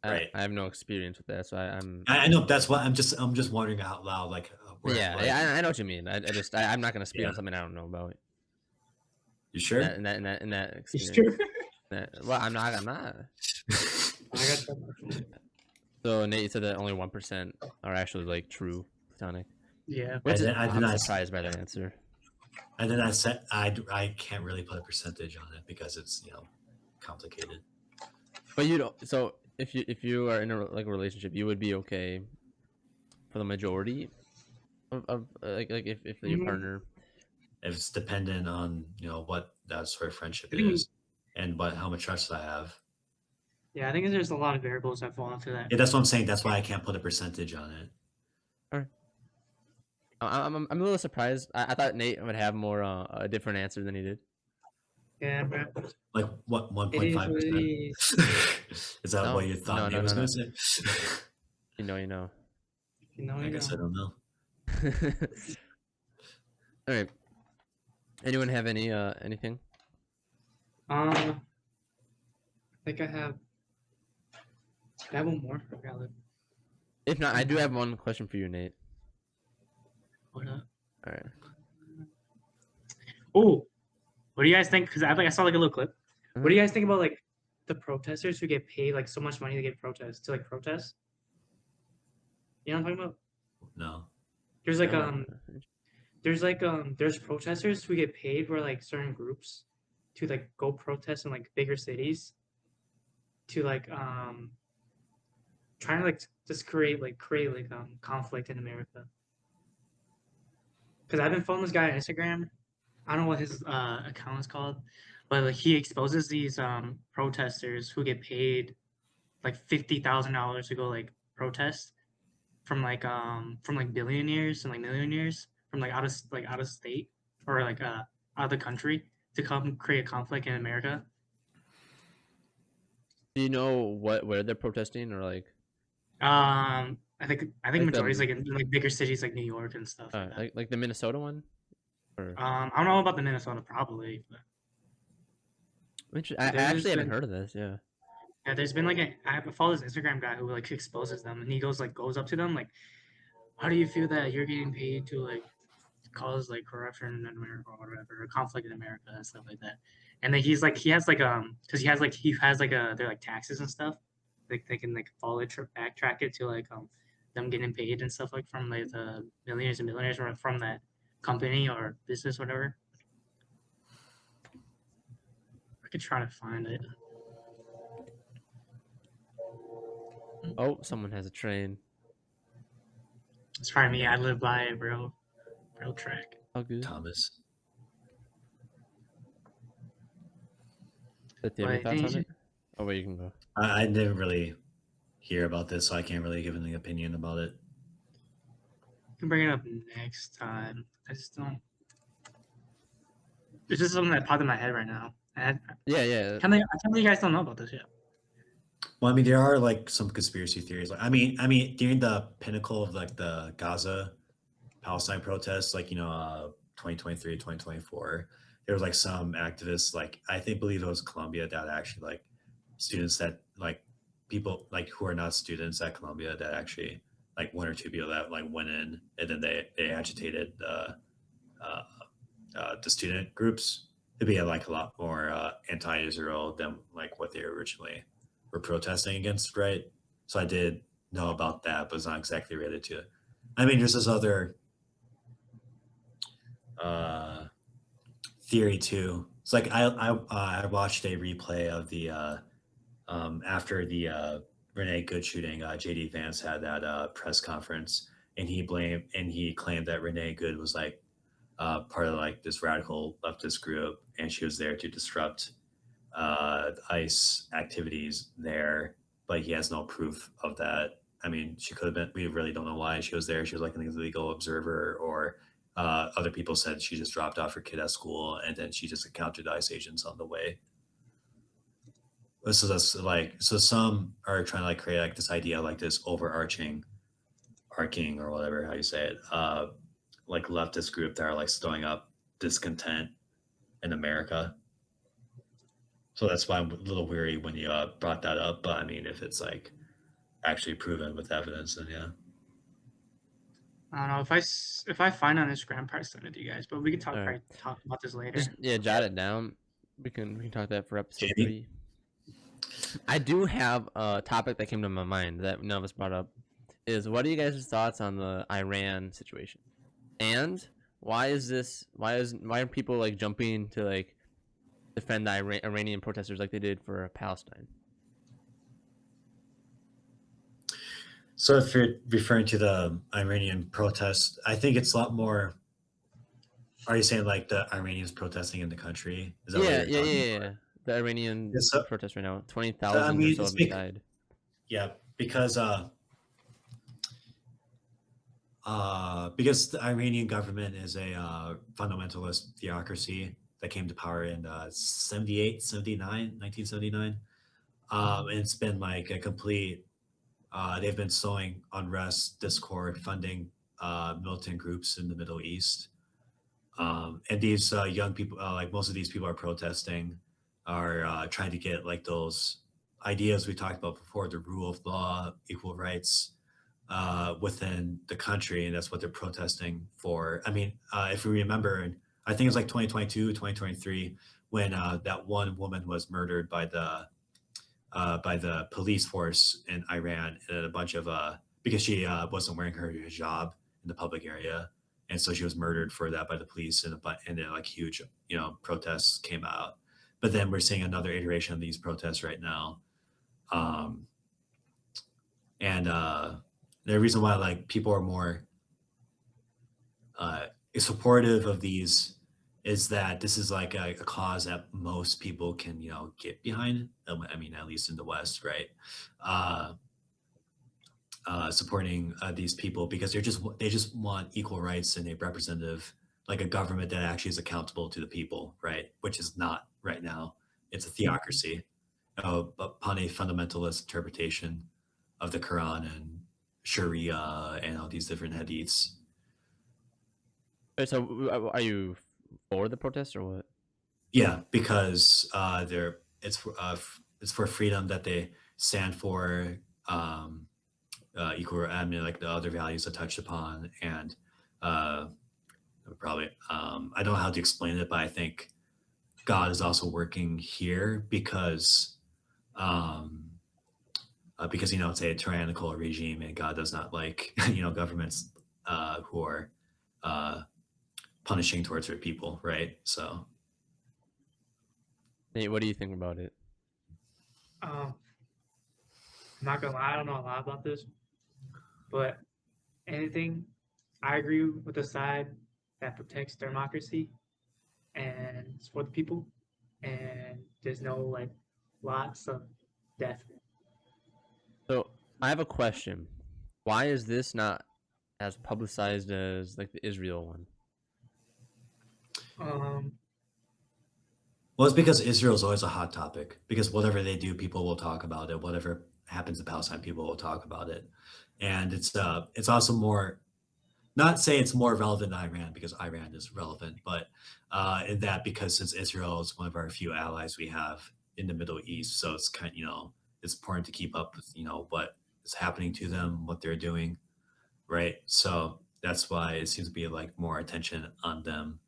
right? I have no experience with that, so I'm I know that's what I'm just wondering out loud, like where yeah, like I know what you mean. I'm not gonna speak yeah, on something I don't know about you in sure? that You experience. sure? Well, I'm not. I got that. So Nate, you said that only 1% are actually like true platonic, Yeah. I which is did, I did I'm not surprised by that answer. I did not set I can't really put a percentage on it because it's complicated. But you don't. So if you are in a relationship, you would be okay for the majority of like if your Mhm. partner. It's dependent on what that sort of friendship I think is and how much trust I have. yeah, I think there's a lot of variables that fall into that. Yeah, that's what I'm saying. That's why I can't put a percentage on it. All right. I'm a little surprised. I thought Nate would have more a different answer than he did. Yeah, but Like what it is what it 1.5%? is. Is that No, what you thought no, Nate no, was no, going no. to say? You know. You know, I you guess I know. don't know. All right. Anyone have anything? I think I have one more. If not, I do have one question for you, Nate. What up? All right. Oh, what do you guys think? Because I saw like a little clip. What do you Mhm. guys think about like the protesters who get paid like so much money to get protest to like protest? You know what I'm talking about? No. There's like Uh, there's protesters who get paid for like certain groups to like go protest in like bigger cities to like trying to like just create like conflict in America. because I've been following this guy on Instagram. I don't know what his account is called, but like he exposes these protesters who get paid like $50,000 to go like protest from like billionaires and like millionaires from like out of state or like out of the country to come create a conflict in America. Do you know where they're protesting or like? I think Like majority's the like in like bigger cities like New York and stuff like that. like the Minnesota one? Or I don't know about the Minnesota probably, but I there's actually haven't been heard of this. Yeah. yeah, there's been like I follow this Instagram guy who like exposes them and he goes up to them like, how do you feel that you're getting paid to like cause like corruption in America or whatever, or conflict in America and stuff like that. And then he's like, he has like because he has like they're like taxes and stuff. Like they can like follow it, backtrack it to like them getting paid and stuff like from like the millionaires and millionaires or from that company or business, whatever. I could try to find it. Oh, someone has a train. It's probably me. I live by a real track. Oh, good. Thomas. Do you have any thoughts on it? Oh, wait, you can go. I didn't really hear about this, so I can't really give any opinion about it. You can bring it up next time. I just don't. It's just something that popped in my head right now. Yeah. I can't believe you guys don't know about this yet. Well, I mean, there are like some conspiracy theories. Like, I mean, during the pinnacle of like the Gaza Palestine protests, like 2023, 2024, there was like some activists, like I believe it was Columbia, that actually like students that like people like who are not students at Columbia that actually like one or two people that like went in and then they agitated the student groups to be like a lot more anti-Israel than like what they originally were protesting against, right? So I did know about that, but it's not exactly related to it. I mean, there's this other theory too. It's like I watched a replay of the after the Renee Good shooting. JD Vance had that press conference, and he claimed that Renee Good was like part of like this radical leftist group, and she was there to disrupt ICE activities there, but he has no proof of that. I mean, she could have been. We really don't know why she was there. She was like an illegal observer, or other people said she just dropped off her kid at school, and then she just encountered ICE agents on the way. So that's like, so some are trying to like create like this idea, like this arcing or whatever how you say it, like leftist group that are like stirring up discontent in America. So that's why I'm a little weary when you brought that up. But I mean, if it's like actually proven with evidence, then yeah. I don't know if I find on Instagram, I'll probably send it to you guys. But we can talk about this later. Just, jot it down. We can talk that for episode Jamie? 3. I do have a topic that came to my mind that none of us brought up. Is what are you guys' thoughts on the Iran situation? And why are people like jumping to like defend the Iranian protesters like they did for Palestine? So if you're referring to the Iranian protests, I think it's a lot more. Are you saying like the Iranians protesting in the country? Is that what you're talking about? The Iranian protests right now, 20,000 or so have died. Yeah, because the Iranian government is a fundamentalist theocracy that came to power in 1979. And it's been like a complete, they've been sowing unrest, discord, funding militant groups in the Middle East. And these young people, like most of these people are protesting, are trying to get like those ideas we talked about before, the rule of law, equal rights, within the country, and that's what they're protesting for. I mean, if we remember, I think it's like 2022, 2023, when that one woman was murdered by the police force in Iran, and a bunch of because she wasn't wearing her hijab in the public area, and so she was murdered for that by the police, and then like huge protests came out. But then we're seeing another iteration of these protests right now, and the reason why like people are more supportive of these is that this is like a cause that most people can, get behind. I mean, at least in the West, right? Uh, Supporting these people because they just want equal rights and a representative, like a government that actually is accountable to the people, right? Which is not right now. It's a theocracy upon a fundamentalist interpretation of the Quran and Sharia and all these different hadiths. So, are you for the protest or what? Yeah, because it's for freedom that they stand for. Equal, I mean, like the other values I touched upon, and uh, probably I don't know how to explain it, but I think God is also working here um, because it's a tyrannical regime, and God does not like governments who are uh, punishing towards their people, right? So Nate, what do you think about it? I'm not gonna lie, I don't know a lot about this, but anything, I agree with the side that protects democracy and it's for the people, and there's no like lots of death. So, I have a question. Why is this not as publicized as like the Israel one? Um, well, it's because Israel is always a hot topic because whatever they do, people will talk about it. Whatever happens in Palestine, people will talk about it, and it's also more, not say it's more relevant than Iran because Iran is relevant, but in that because since Israel is one of our few allies we have in the Middle East, so it's kind it's important to keep up with what is happening to them, what they're doing, right? So that's why it seems to be like more attention on them.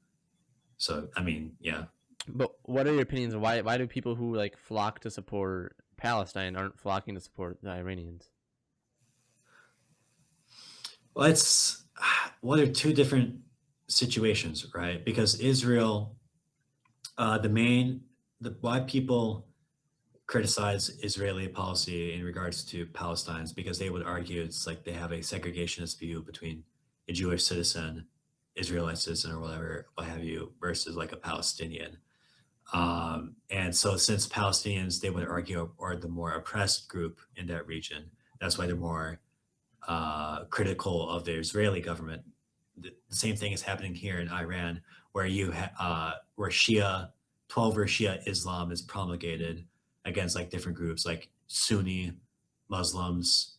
So I mean, yeah. But what are your opinions on why do people who like flock to support Palestine aren't flocking to support the Iranians? Well, it's well, they're two different situations, right? Because Israel, the why people criticize Israeli policy in regards to Palestinians because they would argue it's like they have a segregationist view between a Jewish citizen, Israelite citizen, or whatever, what have you, versus like a Palestinian. And so, since Palestinians, they would argue, are the more oppressed group in that region, that's why they're more critical of the Israeli government. The same thing is happening here in Iran, where where Shia, 12 or Shia Islam is promulgated against like different groups like Sunni Muslims,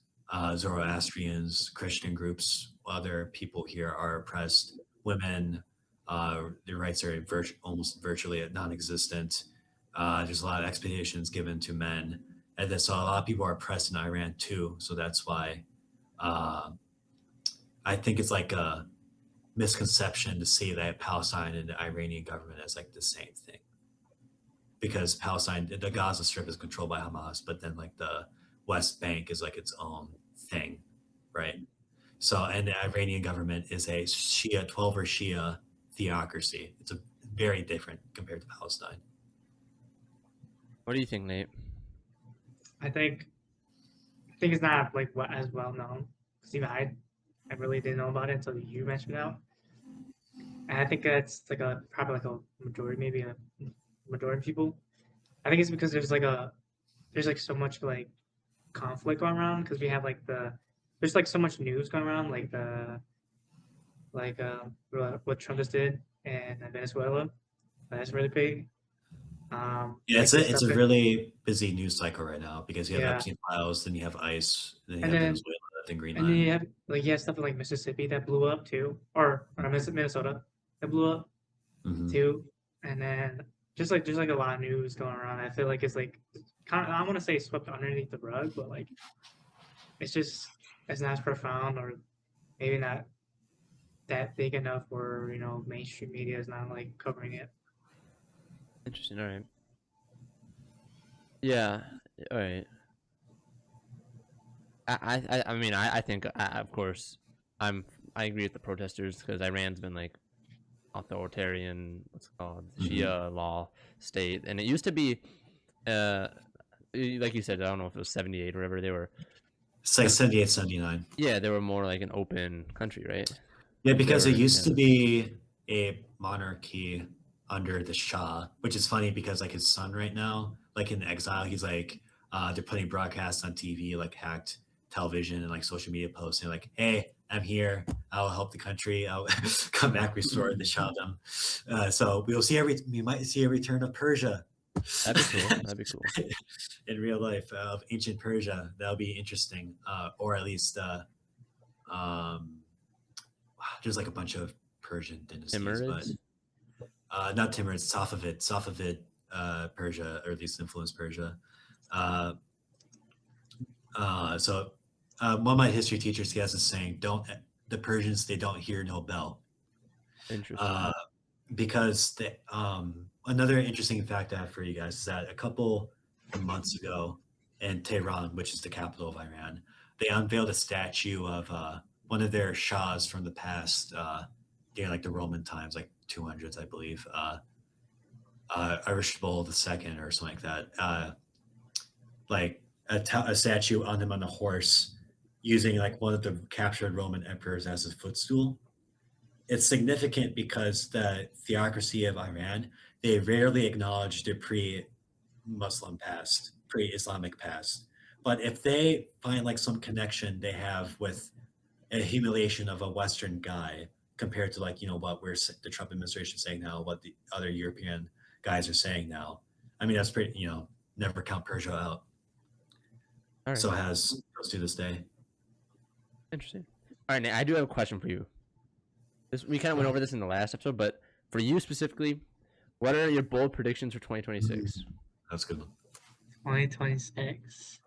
Zoroastrians, Christian groups. Other people here are oppressed. Women, their rights are almost virtually non-existent. There's a lot of expectations given to men, and then so a lot of people are oppressed in Iran too. So that's why uh, I think it's like a misconception to say that Palestine and the Iranian government is like the same thing. Because Palestine, the Gaza Strip is controlled by Hamas, but then like the West Bank is like its own thing, right? So, and the Iranian government is a Shia, 12 or Shia theocracy. It's a very different compared to Palestine. What do you think, Nate? I think it's not like as well known because even I really didn't know about it until you mentioned it out. And I think that's like a probably like a majority, maybe a majority of people. I think it's because there's like so much like conflict going around because we have like there's like so much news going around like what Trump just did in Venezuela. That's really big. Yeah, Like it's a really busy news cycle right now because you have yeah, Epstein files, then you have ICE, then you and have then Venezuela, then and then Greenland. you have stuff like Mississippi that blew up too, or Minnesota that blew up Hmm. too, and then just like there's like a lot of news going around. I feel like it's like kind of I want to say swept underneath the rug, but like it's not as profound or maybe not that big enough where mainstream media is not like covering it. Interesting. All right. Yeah. All right. I mean, I think, of course, I agree with the protesters because Iran's been like authoritarian, what's it called, Hmm. Shia law state, and it used to be, uh, like you said, I don't know if it was 78 or whatever they were. It's like 78, 79. Yeah, they were more like an open country, right? Yeah, because it There, used to yeah. be a monarchy under the Shah, which is funny because like his son right now, like in exile, he's like they're putting broadcasts on TV, like hacked television and like social media posts, and like, hey, I'm here. I'll help the country. I'll come back, restore the Shahdom. So we might see a return of Persia That'd be cool. That'd be cool. in real life of ancient Persia. That'll be interesting, or at least um, there's like a bunch of Persian dynasties, but Timurids. not Timurids, Safavid, Persia, or at least influenced Persia. Uh, one of my history teachers, he has a saying: "Don't the Persians? They don't hear no bell." Interesting. Because another interesting fact I have for you guys is that a couple of months ago in Tehran, which is the capital of Iran, they unveiled a statue of one of their shahs from the past during like the Roman times, like 200s, I believe, Arishtabal II or something like that. Like a statue on him on a horse using like one of the captured Roman emperors as his footstool. It's significant because the theocracy of Iran, they rarely acknowledge their pre-Muslim past, pre-Islamic past. But if they find like some connection they have with a humiliation of a Western guy compared to like, what the Trump administration saying now, what the other European guys are saying now, I mean, that's pretty, never count Persia out. All right. So goes to this day. Interesting. All right, Nate, I do have a question for you. We kind of went over this in the last episode, but for you specifically, what are your bold predictions for 2026? That's a good one. 2026.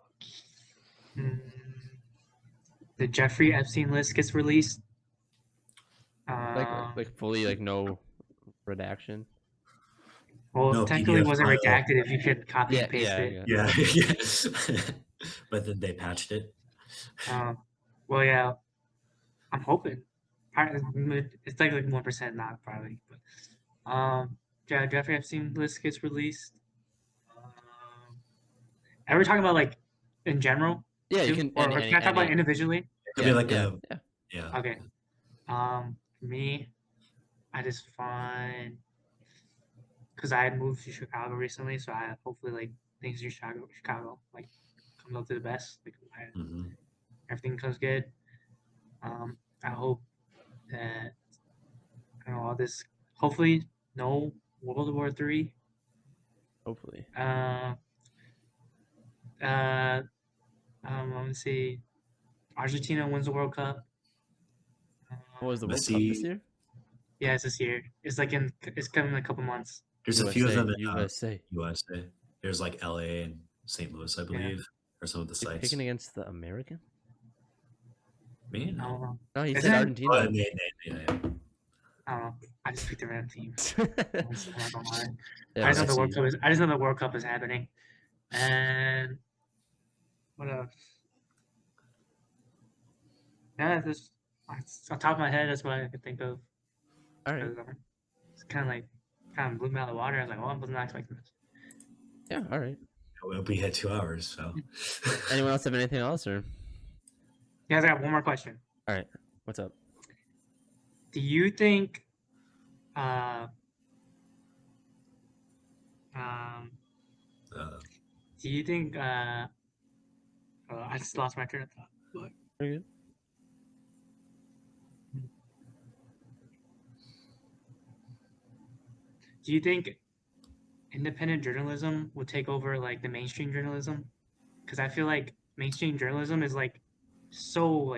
The Jeffrey Epstein list gets released. Like fully, like no redaction. Well, No technically, it PDF wasn't file. redacted if you could copy and paste it. Yeah. But then they patched it. Well, yeah, I'm hoping. It's like 1%, not probably. But yeah, Jeffrey Epstein list gets released. And we're talking about like in general. Yeah, too? you can. Or can I talk about individually? It could be like yeah. Okay. For me, I just find because I had moved to Chicago recently, so I hopefully like things in Chicago like comes out to the best. Like everything comes good. I hope that all this. Hopefully, no World War III. Hopefully. Let me see. Argentina wins the World Cup. What was the World Cup this year? Yeah, it's this year. It's coming in a couple months. There's a few of them in USA. There's like LA and St. Louis, I believe, or some of the sites. Picking against the American? Me? No, he said Argentina. Oh, I don't know. I just picked a random team. I just know the World Cup is happening. And what else? Yeah, just on top of my head, that's what I could think of. All right. It's kind of blew me out of the water. I was like, I was not expecting this. Yeah, all right. We had 2 hours, so. Anyone else have anything else, or? Guys, I got one more question. All right, what's up? Do you think I just lost my train of thought. But... Very good. Do you think independent journalism will take over like the mainstream journalism? Because I feel like mainstream journalism is like so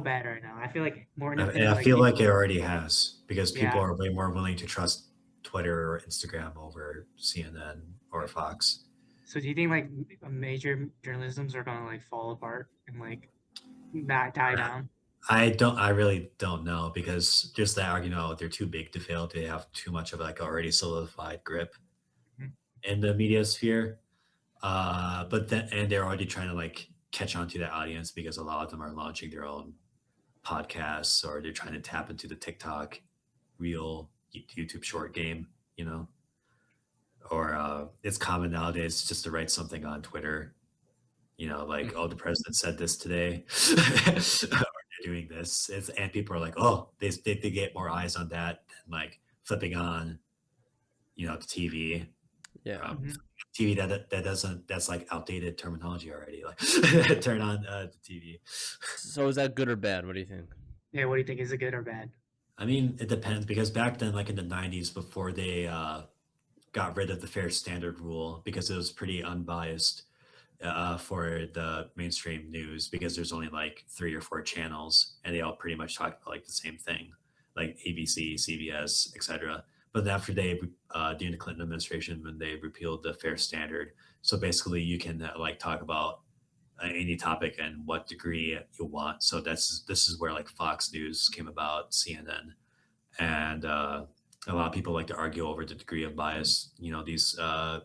bad right now. I feel like more independent. I feel like it already has, because people are way more willing to trust Twitter or Instagram over CNN or Fox. So do you think like major journalisms are gonna like fall apart and like die down? I really don't know, because there's that argument, they're too big to fail. They have too much of like already solidified grip in the media sphere. But they're already trying to like catch on to that audience, because a lot of them are launching their own podcasts, or they're trying to tap into the TikTok real YouTube short game, or it's common nowadays just to write something on Twitter, like, oh, the president said this today. Or doing this. And people are like, oh, they get more eyes on that than like flipping on, the TV. Yeah. TV that's like outdated terminology already. Like turn on the TV. So is that good or bad? What do you think? Yeah, what do you think? Is it good or bad? I mean, it depends because back then, like in the 90s, before they got rid of the fair standard rule, because it was pretty unbiased for the mainstream news, because there's only like 3 or 4 channels and they all pretty much talk about like the same thing, like ABC, CBS, etc. But after during the Clinton administration, when they repealed the fair standard, so basically you can like talk about any topic and what degree you want. So this is where like Fox News came about, CNN, and a lot of people like to argue over the degree of bias these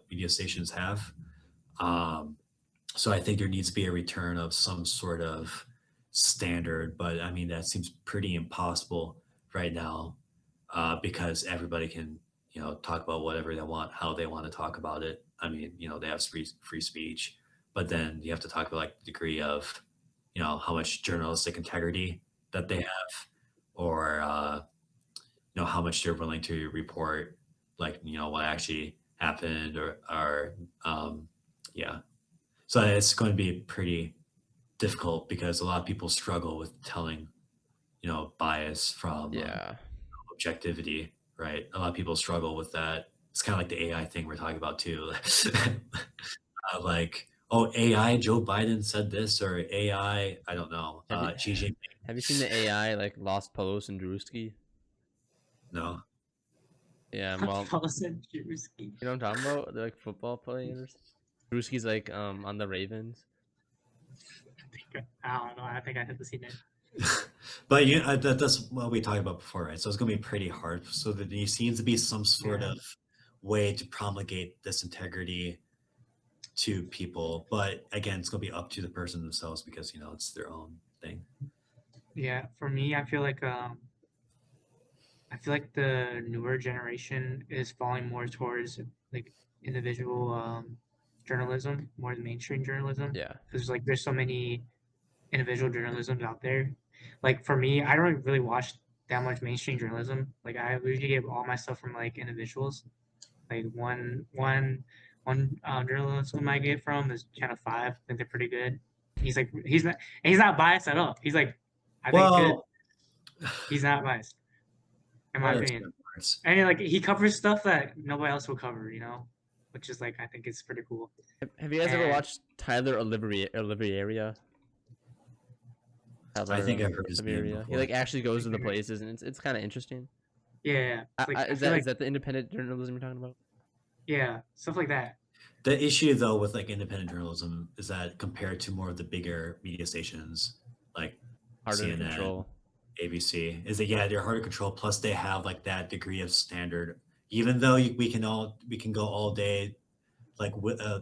media stations have. So I think there needs to be a return of some sort of standard, but I mean that seems pretty impossible right now because everybody can talk about whatever they want, how they want to talk about it. I mean they have free speech, but then you have to talk about like the degree of how much journalistic integrity that they have, or how much they're willing to report, like what actually happened, or yeah. So it's going to be pretty difficult because a lot of people struggle with telling bias from Yeah. objectivity, right? A lot of people struggle with that. It's kind of like the AI thing we're talking about too. Like, oh, AI, Joe Biden said this, or AI, I don't know, Xi Jinping. Have you seen the AI like Lost Polos and Drewski? No. Yeah, well, Paulson, Drewski. you know what I'm talking about? They're like football players. Drewski's like on the Ravens. I don't know. I think I have seen it. But that's what we talked about before, right? So it's going to be pretty hard. So there seems to be some sort of way to promulgate this integrity to people. But again, it's going to be up to the person themselves because, it's their own thing. Yeah, for me, I feel like the newer generation is falling more towards like individual journalism, more than mainstream journalism. Yeah. Because like there's so many individual journalisms out there. Like for me, I don't really watch that much mainstream journalism. Like I usually get all my stuff from like individuals. Like one journalism I get from is Channel 5. I think they're pretty good. He's not biased at all. He's like, I think it's good. He's not biased, in my opinion. And like he covers stuff that nobody else will cover, which is like I think it's pretty cool. Have you guys ever watched Tyler Oliveira? I think I've heard his name before. He like actually goes to the places, and it's kind of interesting. Yeah. Is that the independent journalism you're talking about? Yeah, stuff like that. The issue though with like independent journalism is that compared to more of the bigger media stations like Harder CNN, to control. ABC, is that they're hard to control. Plus they have like that degree of standard. Even though we can go all day like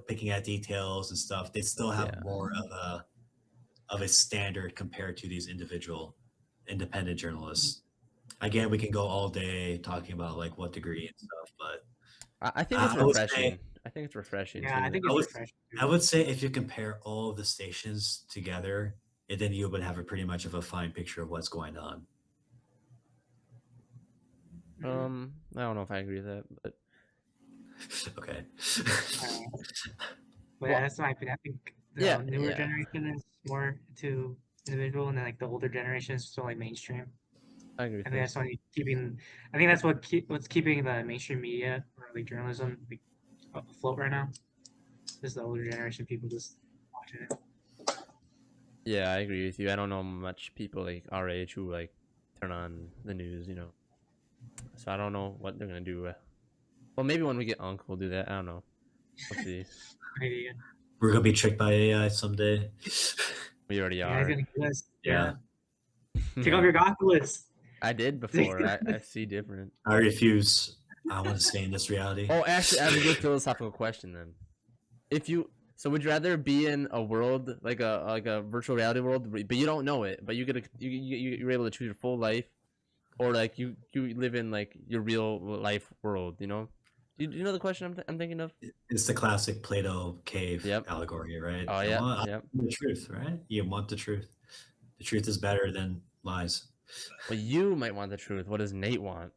picking at details and stuff, they still have more of a standard compared to these individual independent journalists. Again, we can go all day talking about like what degree and stuff, but I think it's refreshing. I think it's refreshing. Yeah, too. I think it's refreshing. I would say if you compare all of the stations together, then you would have a pretty much of a fine picture of what's going on. I don't know if I agree with that, but okay. But yeah, that's my opinion. I think the newer generation is more into individual, and then like the older generation is still like mainstream. I agree. I think that's what's keeping the mainstream media or like journalism like, afloat right now. Is the older generation people just watching it. Yeah, I agree with you. I don't know much people like our age who like turn on the news, So I don't know what they're gonna do. Well, maybe when we get Unc, we'll do that. I don't know. We'll see. Maybe. We're gonna be tricked by AI someday. We already are. Yeah, he's gonna kill us. Yeah. Take off your goggles. I did before. I see different. I refuse. I want to stay in this reality. Oh, actually, I have a good philosophical question then. Would you rather be in a world like a virtual reality world, but you don't know it, but you're able to choose your full life, or like you live in like your real life world? Do you know the question I'm thinking of? It's the classic Plato cave allegory, right? Oh yeah. The truth, right? You want the truth. The truth is better than lies. Well, you might want the truth. What does Nate want?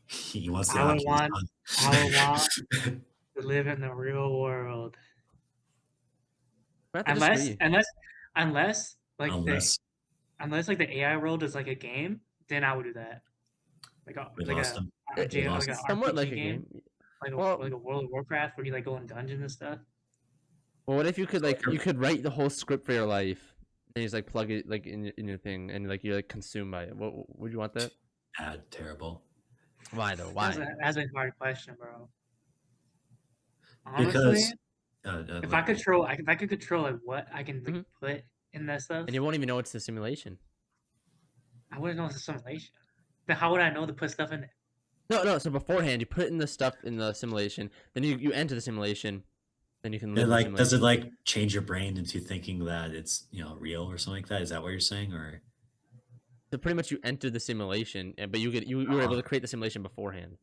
He wants the I would Oculus want- on. I would want to live in the real world. We have to Unless disagree. like Unless like the AI world is like a game, then I would do that. we Like lost a him. It- we like lost a him. Somewhat RPG like a game, game. like Well- a World of Warcraft where you like go in dungeons and stuff. Well, what if you could like Sure. you could write the whole script for your life and you just like plug it like in your thing and like you're like consumed by it? What would you want that? Terrible. Why though? That's a hard question, bro. Honestly, Because if I control like what I can like, Mhm. put in that stuff, And you won't even know it's a simulation. I wouldn't know it's a simulation. Then how would I know to put stuff in it? No. So beforehand, you put in the stuff in the simulation, then you enter the simulation, then you can live it, the like does it simulation. like change your brain into thinking that it's real or something like that? Is that what you're saying? Or So pretty much you enter the simulation, but you were able to create the simulation beforehand.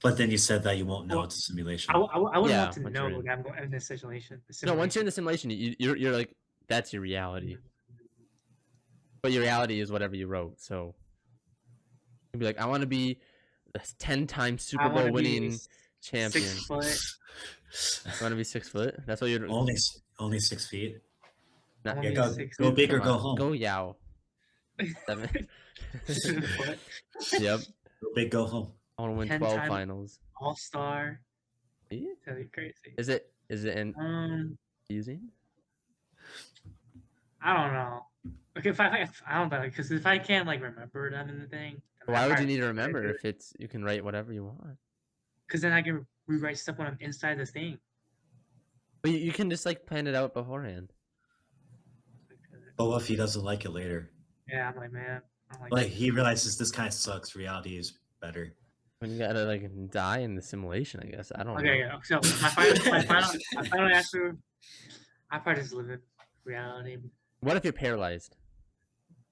but then you said that you won't know Well, it's a simulation. I wouldn't Yeah, want to once know you're in. that I'm going in this situation. No, once you're in the simulation, you're like that's your reality. But your reality is whatever you wrote. So you'd be like, I want to be the 10-time Super I wanna Bowl be winning champion. 6 foot. I want to be 6 foot. That's what you're. Only 6 feet. Not- wanna Yeah, be go, 6 go feet. big or come go on, home. Go Yao. 7. Foot. Yep. Go big, go home. I want to win 10 12 time- finals. All-star. Yeah. That'd be crazy. Is it an easy? I don't know. Okay, if I don't know, because if I can't like remember them in the thing, Why would you need to remember if it's you can write whatever you want? Because then I can rewrite stuff when I'm inside this thing. But you can just like plan it out beforehand. But what if he doesn't like it later? Yeah, I'm like, man, I'm like, Like he realizes this kind of sucks. Reality is better. When you gotta like die in the simulation, I guess. I don't okay, know. yeah. So my final answer, I probably just live in reality. What if you're paralyzed?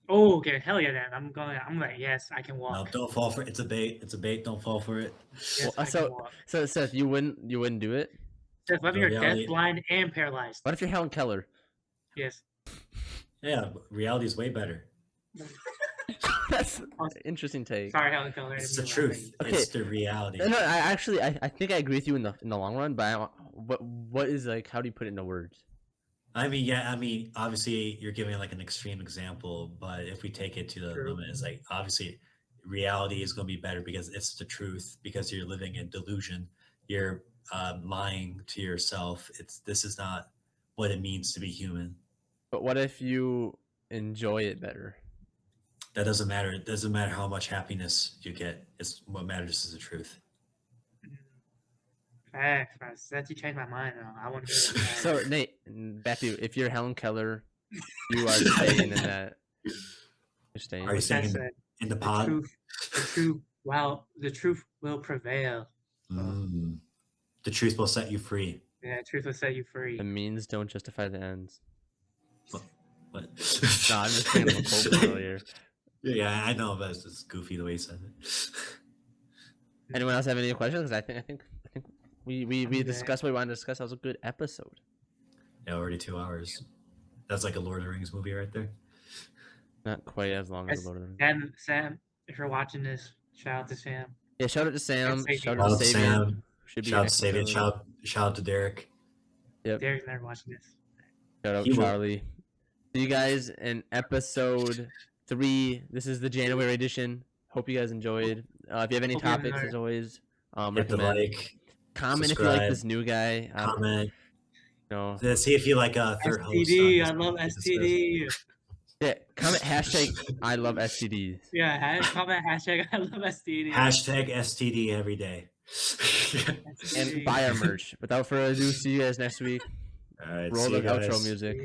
Oh, okay, hell yeah, then I'm like, yes, I can No, walk. don't fall for it. It's a bait. It's a bait. Don't fall for it. Yes, Well, I can so- walk. So Seth, you wouldn't do it? Seth, what if No, you're reality- deaf, blind, and paralyzed? What if you're Helen Keller? Yes. Yeah, reality is way better. That's an interesting take. Sorry, Helen Keller. I It's didn't the mean to laugh at truth. you. Okay. It's the reality. No, I think I agree with you in the long run, but what is like? How do you put it into words? I mean, obviously you're giving like an extreme example, but if we take it to the True. limit, it's like obviously reality is going to be better because it's the truth. Because you're living in delusion, you're lying to yourself. This is not what it means to be human. But what if you enjoy it better? That doesn't matter. It doesn't matter how much happiness you get. It's what matters is the truth. Facts, man. Seth, you changed my mind now. I want to be that guy. So Nate, back to you. If you're Helen Keller, you are staying in that. You're staying. Are you Seth saying said, in the the pod? truth will prevail. Mm. The truth will set you free. Yeah, truth will set you free. The means don't justify the ends. What? No, I'm just thinking of a quote from earlier. Yeah, I know, but it's just goofy the way he said it. Anyone else have any questions? 'Cause I think we Okay. discussed what we wanted to discuss. That was a good episode. Yeah, already 2 hours. That's like a Lord of the Rings movie right there. Not quite as long as Yes. the Lord of the Rings. And Sam, if you're watching this, shout out to Sam. Yeah, shout out to Sam. Savian. Shout Shout out out to to Savian. Sam. Should be Shout out an to Savian. episode. Shout out to Derek. Yep. Derek's never watching this. Shout out He will. Charlie. See you guys in episode 3. This is the January edition. Hope you guys enjoyed. If you have any Hope you topics, enjoyed. as always, Hit the recommend. like, Comment if you like subscribe, this new guy. comment. You know, Let's see if you like a third host. STD, I on love this STD. yeah, comment hashtag I love STDs. Yeah, comment hashtag I love STD. Hashtag STD every day. And buy our merch. Without further ado, see you guys next week. All right, Roll see the you guys. outro music.